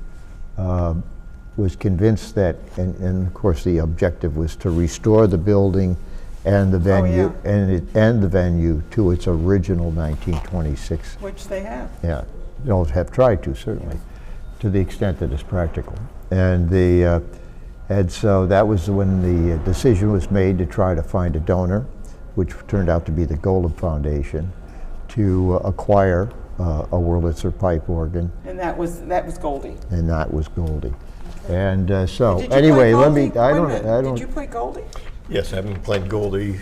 was convinced that, and of course the objective was to restore the building and the venue, and the venue to its original 1926. Which they have. Yeah, they'll have tried to, certainly, to the extent that it's practical. And so that was when the decision was made to try to find a donor, which turned out to be the Golub Foundation, to acquire a Wurlitzer pipe organ. And that was Goldie. And that was Goldie. And so Did you anyway, play let me. Goldie? I Wait a don't. minute. I don't. Did you play Goldie? Yes, I've been playing Goldie.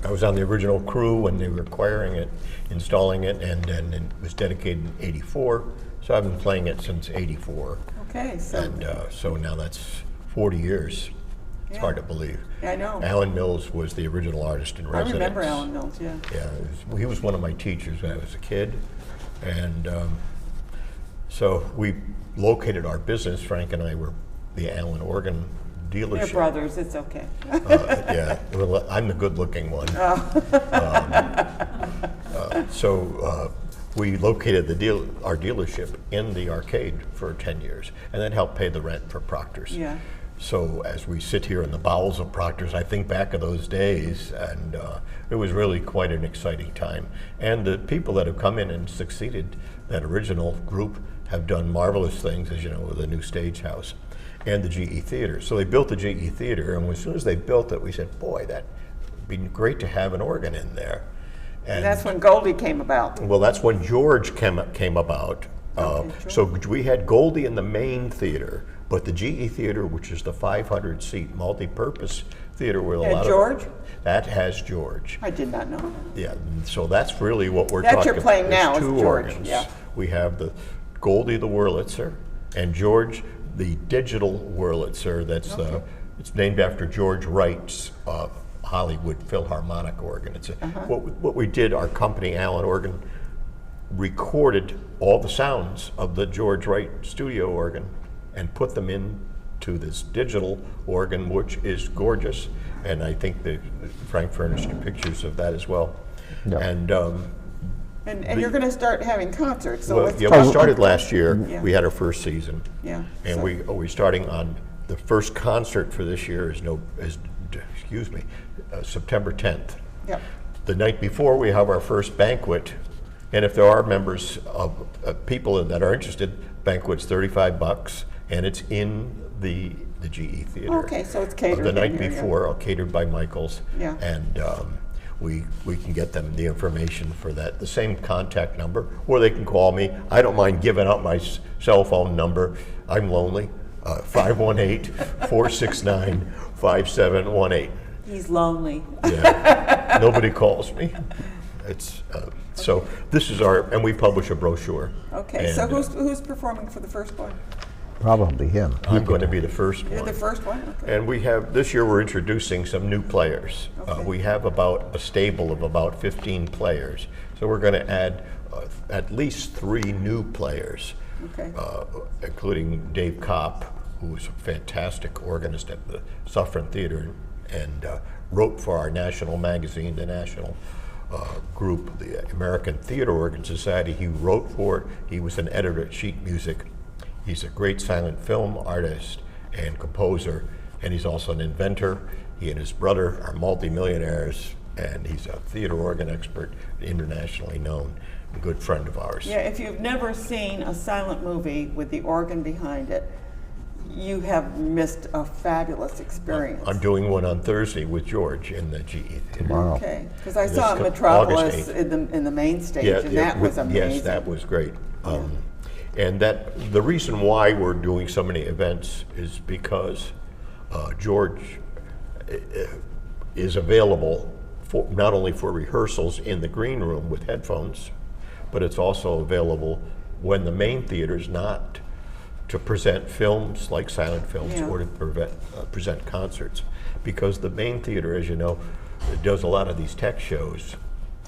I was on the original crew when they were acquiring it, installing it, and then it was dedicated in '84. So I've been playing it since '84. Okay, so. And so now that's 40 years. It's hard to believe. Yeah, I know. Alan Mills was the original artist in I residence. remember Alan Mills, yeah. Yeah, he was one of my teachers when I was a kid. And so we located our business. Frank and I were the Allen organ dealership. They're brothers, it's okay. Yeah, well, I'm the good-looking one. So we located our dealership in the arcade for 10 years, and then helped pay the rent for Proctor's. Yeah. So as we sit here in the bowels of Proctor's, I think back of those days, and it was really quite an exciting time. And the people that have come in and succeeded that original group have done marvelous things, as you know, with the new stage house and the GE Theater. So they built the GE Theater, and as soon as they built it, we said, boy, that'd be great to have an organ in there. And that's when Goldie came about. Well, that's when George came about. So we had Goldie in the main theater, but the GE Theater, which is the 500-seat multi-purpose theater with a lot of... George? That has George. I did not know. Yeah, so that's really what we're That talking you're playing about. now There's is two George, organs. yeah. We have the Goldie the Wurlitzer, and George the digital Wurlitzer. That's it's named after George Wright's Hollywood Philharmonic organ. It's what we did. Our company, Allen Organ, recorded all the sounds of the George Wright studio organ and put them into this digital organ, which is gorgeous. And I think that Frank furnished you pictures of that as well. Yeah. And you're going to start having concerts. So Well, let's yeah, talk we started about- last year. Yeah. We had our first season. Yeah. And so- we're starting on the first concert for this year is September 10th. Yep. The night before, we have our first banquet, and if there are members of people that are interested, banquet's $35, and it's in the GE Theater. Okay, so it's catered The in night here, yeah. before, catered by Michaels. Yeah. And we can get them the information for that, the same contact number, or they can call me. I don't mind giving out my cell phone number. I'm lonely. 518-469-5718. He's lonely. Yeah, nobody calls me. It's so this is and we publish a brochure. Okay, And, so who's performing for the first one? Probably him. I'm going to be the first You're one. the first one? Okay. And we have, this year we're introducing some new players. We have about a stable of about 15 players. So we're going to add at least 3 new players, Okay. including Dave Kopp, who is a fantastic organist at the Suffren Theater and wrote for our national magazine, the national group, the American Theater Organ Society. He wrote for it. He was an editor at Sheet Music. He's a great silent film artist and composer, and he's also an inventor. He and his brother are multimillionaires, and he's a theater organ expert, internationally known, a good friend of ours. Yeah, if you've never seen a silent movie with the organ behind it, you have missed a fabulous experience. I'm doing one on Thursday with George in the GE Theater. Tomorrow. Okay, because I This saw August Metropolis 8th. in the main stage, and that was amazing. Yes, that was great. And the reason why we're doing so many events is because George is available not only for rehearsals in the green room with headphones, but it's also available when the main theater is not, to present films like silent films or to present concerts. Because the main theater, as you know, does a lot of these tech shows.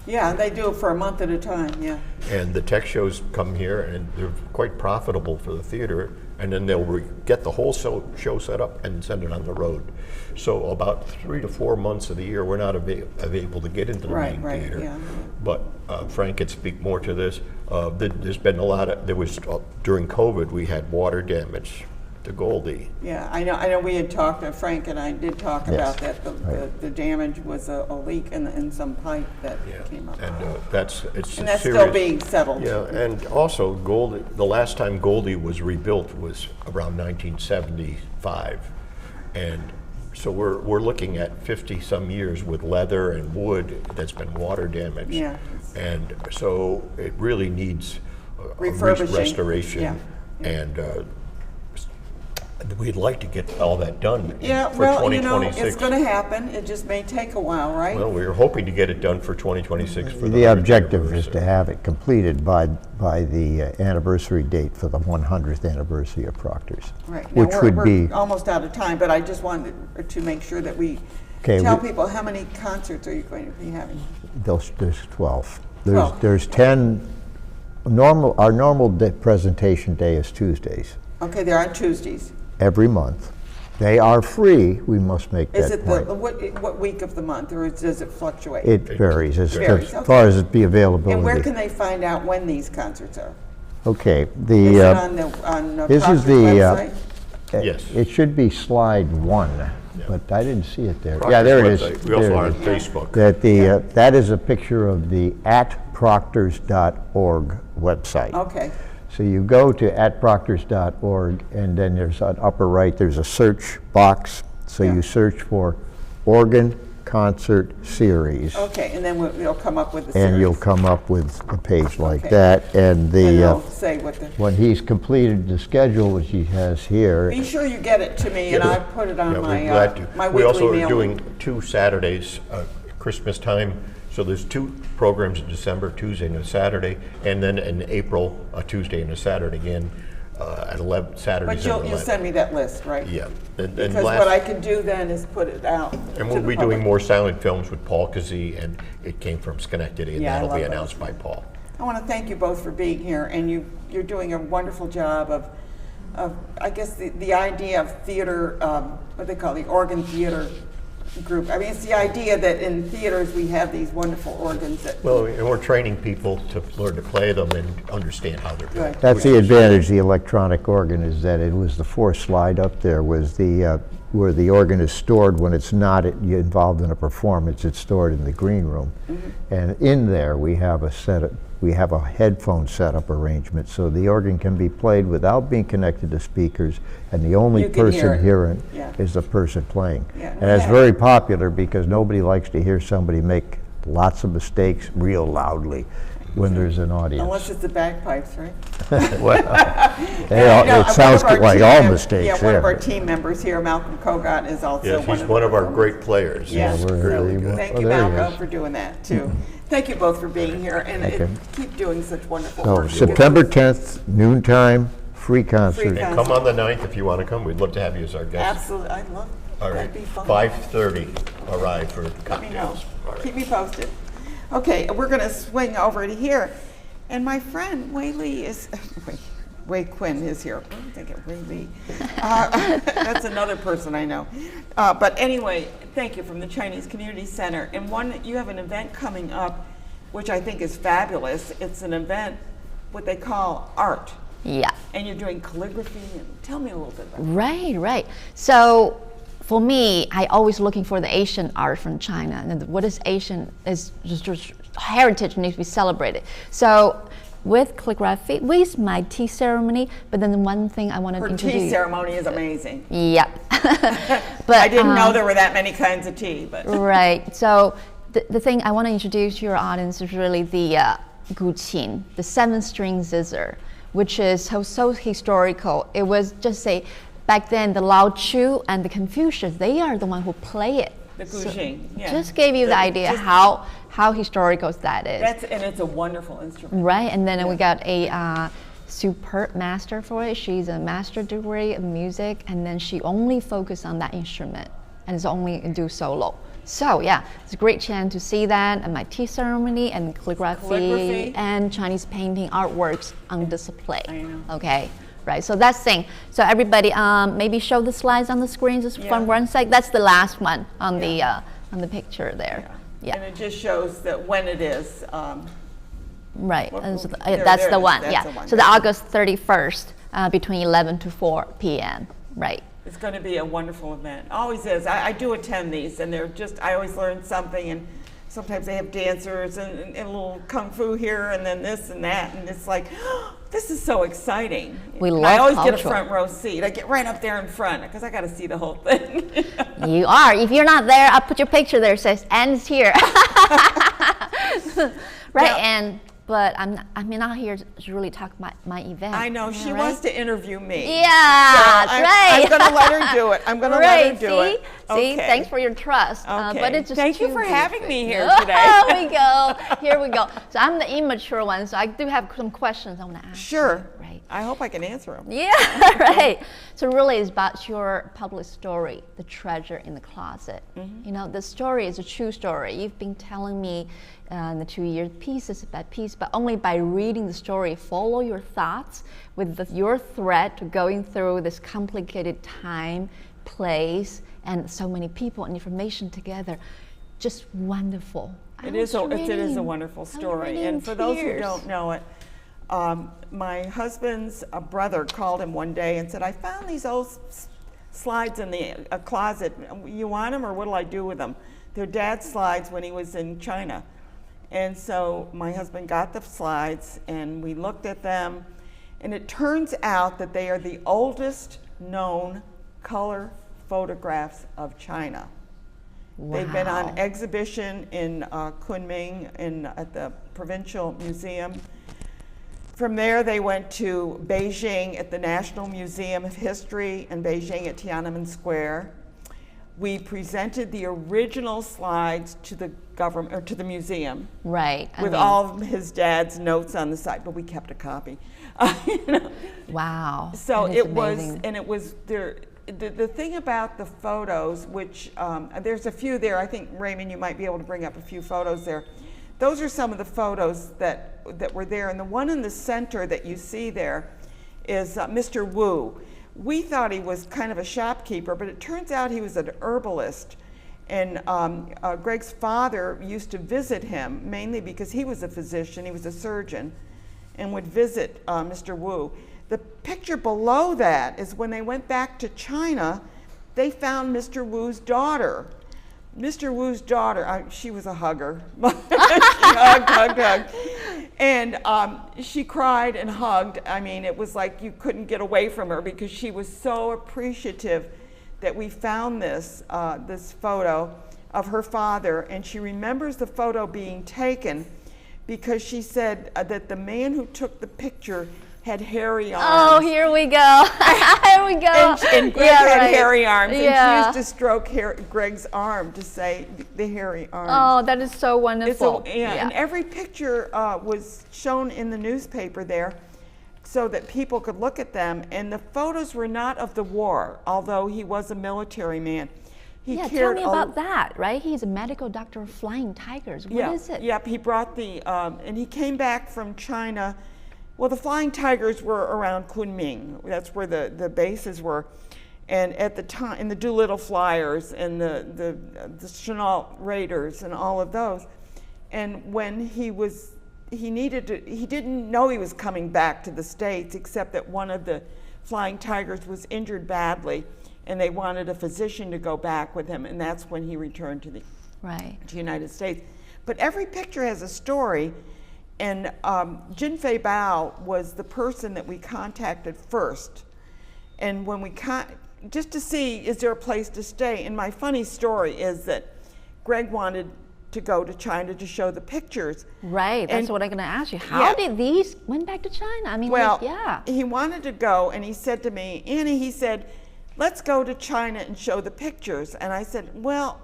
Yeah, they do it for a month at a time, yeah. And the tech shows come here, and they're quite profitable for the theater, and then they'll get the whole show set up and send it on the road. So about 3 to 4 months of the year, we're not able to get into the main theater. Yeah. But Frank could speak more to this. There's been a lot of, during COVID, we had water damage to Goldie. Yeah, I know we had talked, Frank and I did talk Yes, about that. right. The damage was a leak in some pipe that came up. And that's And that's serious. still being settled. Yeah, and also Goldie, the last time Goldie was rebuilt was around 1975. And so we're looking at 50-some years with leather and wood that's been water damaged. Yeah. And so it really needs a Refurbishing. restoration. Yeah. And we'd like to get all that done Yeah, for well, 2026. it's going to happen. It just may take a while, right? Well, we were hoping to get it done for 2026 for The 100th objective is anniversary. to have it completed by the anniversary date for the 100th anniversary of Proctor's, Right. Now, which would we're be, almost out of time, but I just wanted to make sure that we Okay, tell we- people how many concerts are you going to be having? there's 12. 12. There's 10, our normal presentation day is Tuesdays, Okay, they're on Tuesdays. every month. They are free, we must make Is that it point. what week of the month, or does it fluctuate? It varies as Varies, far as the And where availability. can they find out when these concerts are? Okay, Is the, it on the this is Proctor's the, website? Yes. it should be slide 1, but I didn't see it there. Proctor's Yeah, there it is. website. We also There are it on is. Facebook. That is a picture of the @proctors.org website. Okay, So you go to @proctors.org, and then there's on upper right, there's a search box. So Yeah. you search for Organ Concert Series, okay, and then it'll come up with the series. and you'll come up with a page like Okay. that. And And the they'll say what the, when he's completed the schedule, which he has here, be sure you get it to me, and I'll put it on Yeah, my, we're glad to. my We weekly also are mailing. doing 2 Saturdays, Christmas time, so there's 2 programs in December, Tuesday and a Saturday, and then in April, a Tuesday and a Saturday again, at 11, Saturdays But at 11. you'll send me that list, right? Yeah. And Because last- what I can do then is put it out to And we'll the be doing public. more silent films with Paul Kazee, and it came from Schenectady, and Yeah, I that'll be love those. announced by Paul. I want to thank you both for being here, and you're doing a wonderful job of I guess the idea of theater, what they call the organ theater group. I mean, it's the idea that in theaters we have these wonderful organs that. Well, and we're training people to learn to play them and understand how they're built. Good. that's the advantage of the electronic organ, is that it was the 4th slide up there was the where the organ is stored when it's not involved in a performance. It's stored in the green room, and in there we have a headphone setup arrangement, so the organ can be played without being connected to speakers, and the only You can hear person it. hearing Yeah. is the person playing. Yeah. And it's Yeah. very popular because nobody likes to hear somebody make lots of mistakes real loudly when there's an audience. Unless it's the bagpipes, right? Well, No, it sounds one of our like team all mem- mistakes Yeah, one of there. our team members here, Malcolm Kogat, is also Yes, he's the one of our performers. great players. Yeah, He's we're really really good. Thank Oh, you, there he Malcolm, is. for doing that, too. Thank you both for being here, and Okay. keep doing such wonderful So work. September 10th, noontime, free concert. Free And come on the 9th if you want to come. We'd love to have you as our guest. Absolutely, I love it. All right, That'd be fun. 5:30 arrive for Let me know. cocktails. All right. Keep me posted. Okay, we're going to swing over to here. And my friend Wei Lee is, Wei Quinn is here. I'm thinking Wei Lee. That's another person I know. But anyway, thank you, from the Chinese Community Center. And you have an event coming up, which I think is fabulous. It's an event, what they call art. Yeah. And you're doing calligraphy. And tell me a little bit about that. Right. So for me, I always looking for the Asian art from China, and what is Asian is just heritage needs to be celebrated. So with calligraphy, with my tea ceremony, but then one thing I want to Her introduce. tea ceremony is amazing. Yep. But I didn't know there were that many kinds of tea, but. Right. So the thing I want to introduce to your audience is really the guqin, the 7-string scissor, which is so historical. It was just back then the Lao Tzu and the Confucius, they are the one who play it. The guqin, yeah. Just gave you the idea how historical that is. And it's a wonderful instrument. Right, and then we got a superb master for it. She's a master degree in music, and then she only focused on that instrument and is only do solo. So yeah, it's a great chance to see that at my tea ceremony and calligraphy and Chinese painting artworks on display. I know. Okay, right. So that's thing. So everybody, maybe show the slides on the screen just from one side. That's the last one on the picture there. Yeah. And it just shows that when it is. Right, What- that's there the it is. one, That's yeah. the one. So the August 31st, between 11 to 4 p.m. Right. It's going to be a wonderful event. Always is. I do attend these, and they're just, I always learn something, and sometimes they have dancers and a little kung fu here and then this and that, and it's like, oh, this is so exciting. We love I always culture. get a front row seat. I get right up there in front because I got to see the whole thing. You are. If you're not there, I'll put your picture there. It says ends here. Right. Now, But I'm not here to really talk about my event. I know. She wants to interview me. Yeah, so right. I'm going to let her do it. I'm going to let her do it. See, Okay. thanks for your trust. Okay. But it's just Thank you too for having basic. me here Oh, today. Here we go. So I'm the immature one, so I do have some questions I want to ask. Sure. You, right. I hope I can answer them. Yeah, right. So really it's about your public story, The Treasure in the Closet. You know, the story is a true story. You've been telling me in the 2 years pieces about piece, but only by reading the story, follow your thoughts with your thread to going through this complicated time, place, and so many people and information together. Just wonderful. It is a wonderful story. And for those who don't know it, my husband's brother called him one day and said, I found these old slides in the closet. You want them, or what'll I do with them? They're dad's slides when he was in China. And so my husband got the slides and we looked at them, and it turns out that they are the oldest known color photographs of China. Wow. They've been on exhibition in Kunming at the Provincial Museum. From there, they went to Beijing at the National Museum of History in Beijing at Tiananmen Square. We presented the original slides to the government or to the museum, right? With all of his dad's notes on the side, but we kept a copy. You know? Wow! So it was there. The thing about the photos, which there's a few there. I think Raymond, you might be able to bring up a few photos there. Those are some of the photos that were there, and the one in the center that you see there is Mr. Wu. We thought he was kind of a shopkeeper, but it turns out he was an herbalist. And Greg's father used to visit him, mainly because he was a physician, he was a surgeon, and would visit Mr. Wu. The picture below that is when they went back to China, they found Mr. Wu's daughter. Mr. Wu's daughter, she was a hugger. She hugged. And she cried and hugged. I mean, it was like you couldn't get away from her because she was so appreciative that we found this photo of her father. And she remembers the photo being taken because she said that the man who took the picture had hairy arms. Oh, here we go. Here we go. And Greg had hairy arms, and she used to stroke Greg's arm to say the hairy arms. Oh, that is so wonderful. And every picture was shown in the newspaper there so that people could look at them. And the photos were not of the war, although he was a military man. Tell me about that, right? He's a medical doctor of Flying Tigers. What is it? Yep, he brought and he came back from China. Well, the Flying Tigers were around Kunming. That's where the bases were. And at the time, and the Doolittle Flyers and the Chenault Raiders and all of those. And when he didn't know he was coming back to the States, except that one of the Flying Tigers was injured badly, and they wanted a physician to go back with him, and that's when he returned to the United States. But every picture has a story. And Jin Fei Bao was the person that we contacted first. And when we just to see, is there a place to stay? And my funny story is that Greg wanted to go to China to show the pictures. Right, that's what I'm going to ask you. How did these went back to China? I mean, he wanted to go, and he said to me, Annie, he said, let's go to China and show the pictures. And I said, well,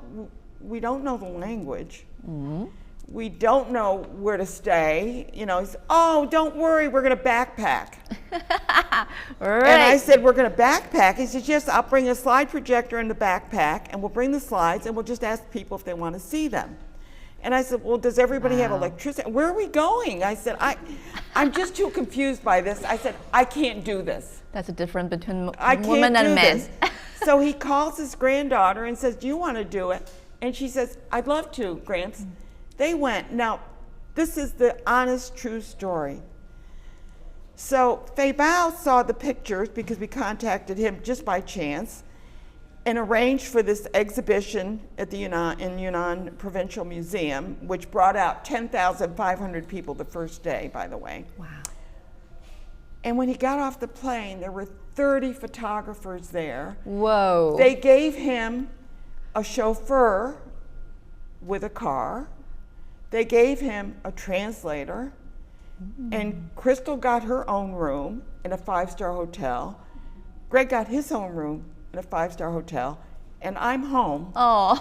we don't know the language. Mm-hmm. We don't know where to stay. You know, he said, oh, don't worry, we're going to backpack. And I said, we're going to backpack? He said, yes, I'll bring a slide projector in the backpack, and we'll bring the slides, and we'll just ask people if they want to see them. And I said, well, does everybody have electricity? Where are we going? I said, I'm just too confused by this. I said, I can't do this. That's a difference between women and men. So he calls his granddaughter and says, do you want to do it? And she says, I'd love to, Gramps. They went. Now, this is the honest, true story. So Fei Bao saw the pictures because we contacted him just by chance and arranged for this exhibition at the Yunnan Provincial Museum, which brought out 10,500 people the first day, by the way. Wow. And when he got off the plane, there were 30 photographers there. Whoa. They gave him a chauffeur with a car. They gave him a translator. And Crystal got her own room in a 5-star hotel. Greg got his own room in a 5-star hotel. And I'm home. Oh.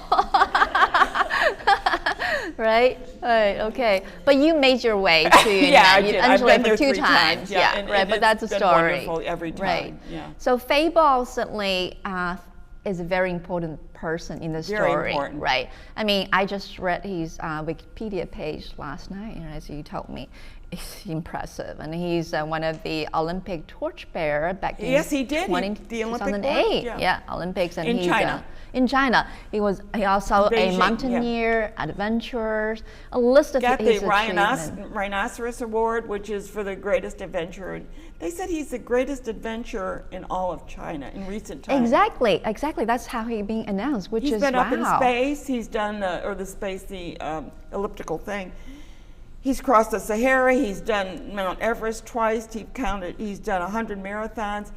Right, okay. But you made your way to Yunnan. Yeah, I did. I've been there 2 3 times. Yeah, Yeah, right. But that's a been story. Wonderful every time. Right. Yeah. So Fei Bao certainly is a very important person in the Very story. important. Right. I mean, I just read his Wikipedia page last night, and as you told me, it's impressive. And he's one of the Olympic torchbearer back in Yes, he did. The Olympic 2008. torch, Yeah, Olympics, and In he's China. In China, he also Beijing, a mountaineer, adventurer, a list of Got the his achievements. Rhinoceros Award, which is for the greatest adventurer. They said he's the greatest adventurer in all of China in recent times. Exactly. That's how he's being announced, which He's is been wow. up in space. He's done the elliptical thing. He's crossed the Sahara. He's done Mount Everest twice. He's done 100 marathons.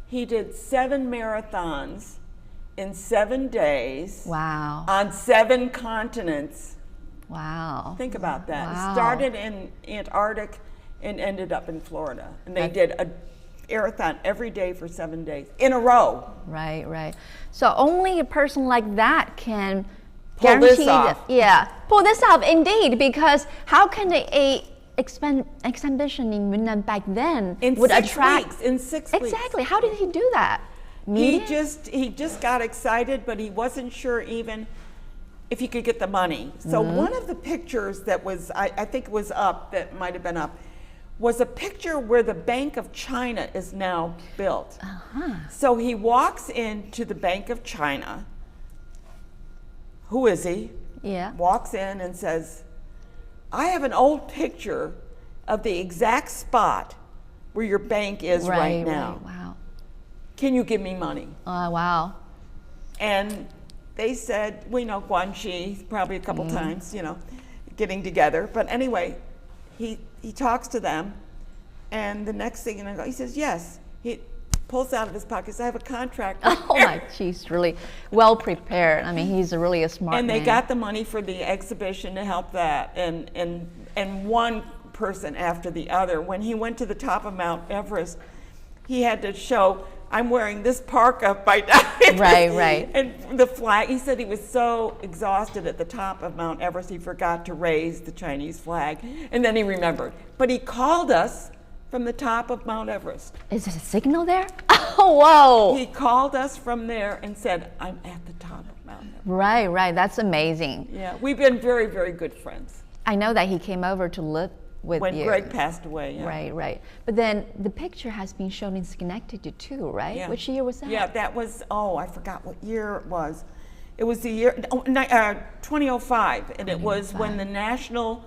He did 7 marathons in 7 days. Wow. On 7 continents. Wow. Think about that. Wow. Started in Antarctic and ended up in Florida. And they did a marathon every day for 7 days in a row. Right. So only a person like that can Pull this guarantee off. pull this off indeed, because how can a exhibition in Yunnan back then would attract in 6 weeks. Exactly. How did he do that? He just got excited, but he wasn't sure even if he could get the money. So one of the pictures that was, I think was up, that might have been up, was a picture where the Bank of China is now built. So he walks into the Bank of China. Who is he? Yeah. Walks in and says, I have an old picture of the exact spot where your bank is right now. Right. Wow. Can you give me money? Wow. And they said, we know Guanxi probably a couple times, getting together. But anyway, he talks to them, and the next thing you know, he says, yes. He pulls out of his pocket, says, I have a contract. Oh my, he's really well prepared. I mean, he's really a smart And man. they got the money for the exhibition to help that, and one person after the other. When he went to the top of Mount Everest, he had to show, I'm wearing this parka by now. Right. And the flag, he said he was so exhausted at the top of Mount Everest, he forgot to raise the Chinese flag. And then he remembered. But he called us from the top of Mount Everest. Is there a signal there? Oh, whoa. He called us from there and said, I'm at the top of Mount Everest. Right. That's amazing. Yeah, we've been very, very good friends. I know that he came over to live with when you. Greg passed away, yeah. Right. But then the picture has been shown in Schenectady too, right? Yeah. Which year was that? Yeah, that was, I forgot what year it was. It was the year, 2005, and it was when the National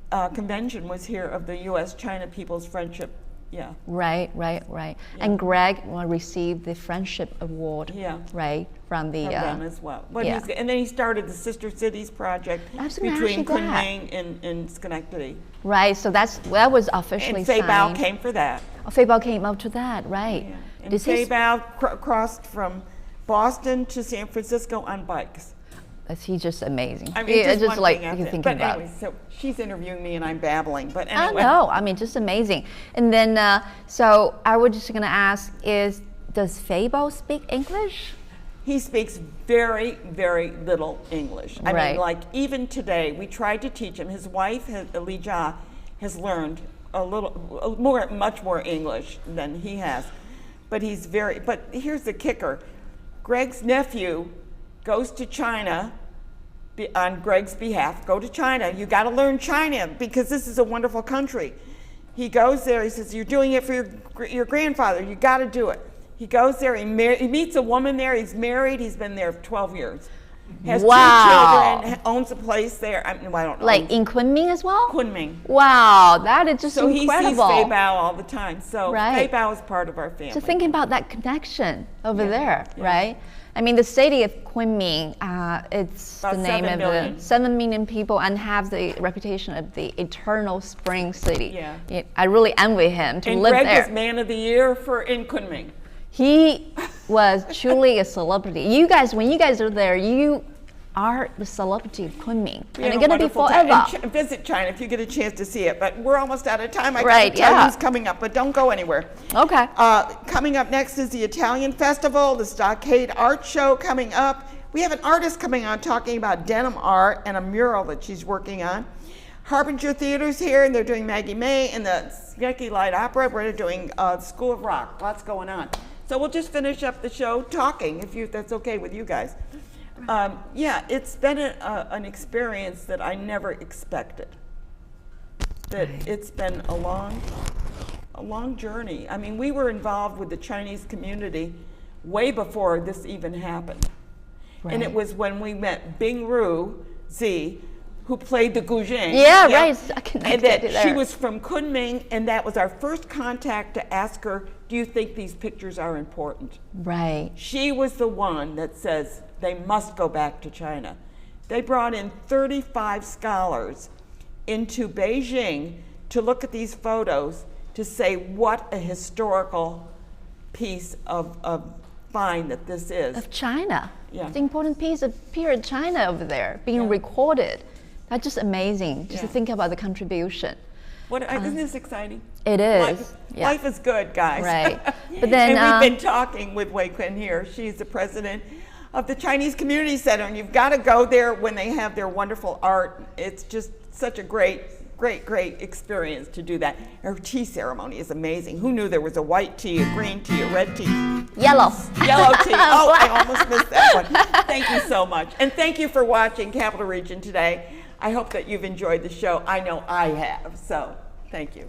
Convention was here of the U.S.-China People's Friendship. Yeah. Right. Yeah. And Greg received the Friendship Award. Yeah. Right, from the. From them as well. But yeah. And then he started the Sister Cities project between Kunming and Schenectady. Right. So that was officially signed. And Fei Bao signed. came for that. Oh, Fei Bao came up to that, right? Yeah. And Fei Bao crossed from Boston to San Francisco on bikes. He's just amazing. I mean, just like you thinking but about. Anyway, so she's interviewing me and I'm babbling. But anyway. No, I mean, just amazing. And then, so I was just going to ask: does Fei Bao speak English? He speaks very, very little English. I mean, like even today, we tried to teach him. His wife, Li Jia, has learned much more English than he has. But but here's the kicker: Greg's nephew goes to China on Greg's behalf. Go to China. You got to learn China because this is a wonderful country. He goes there. He says, "You're doing it for your grandfather. You got to do it." He goes there. He meets a woman there. He's married. He's been there 12 years. Has Wow. 2 children, owns a place there. I mean, well, I don't know. Like in Kunming as well? Kunming. Wow, that is just So incredible. he sees Fei Bao all the time. So Right. Fei Bao is part of our family. So thinking about that connection over Yeah. there, Yeah. right? I mean, the city of Kunming, it's About the name 7 of million. the 7 million people and have the reputation of the eternal spring city. Yeah. I really envy him to and live Greg there. is Man of the Year in Kunming. He was truly a celebrity. You guys, when you guys are there, you are the celebrity of Kunming, We and had it's a gonna be wonderful time. forever. And visit China if you get a chance to see it. But we're almost out of time. I Right, got to tell you yeah. who's coming up, but don't go anywhere. Okay. Coming up next is the Italian Festival, the Stockade Art Show coming up. We have an artist coming on talking about denim art and a mural that she's working on. Harbinger Theater's here, and they're doing Maggie May and the Yankee Light Opera. We're doing School of Rock. Lots going on. So we'll just finish up the show talking, if that's okay with you guys. Yeah, it's been an experience that I never expected. That it's been a long journey. I mean, we were involved with the Chinese community way before this even happened. And it was when we met Bing Ru Zi, who played the Guzheng. Yeah, right. I And connected that there. she was from Kunming, and that was our first contact to ask her, do you think these pictures are important? Right. She was the one that says they must go back to China. They brought in 35 scholars into Beijing to look at these photos to say what a historical piece of find that this is. Of China. Yeah. The important piece of period China over there being recorded. That's just amazing, just to think about the contribution. Isn't this exciting? It is. Life is good, guys. Right. But then and we've been talking with Wei Qin here. She's the president of the Chinese Community Center, and you've got to go there when they have their wonderful art. It's just such a great experience to do that. Her tea ceremony is amazing. Who knew there was a white tea, a green tea, a red tea? Yellow. Yellow tea. Oh, I almost missed that one. Thank you so much. And thank you for watching Capital Region today. I hope that you've enjoyed the show. I know I have, so thank you.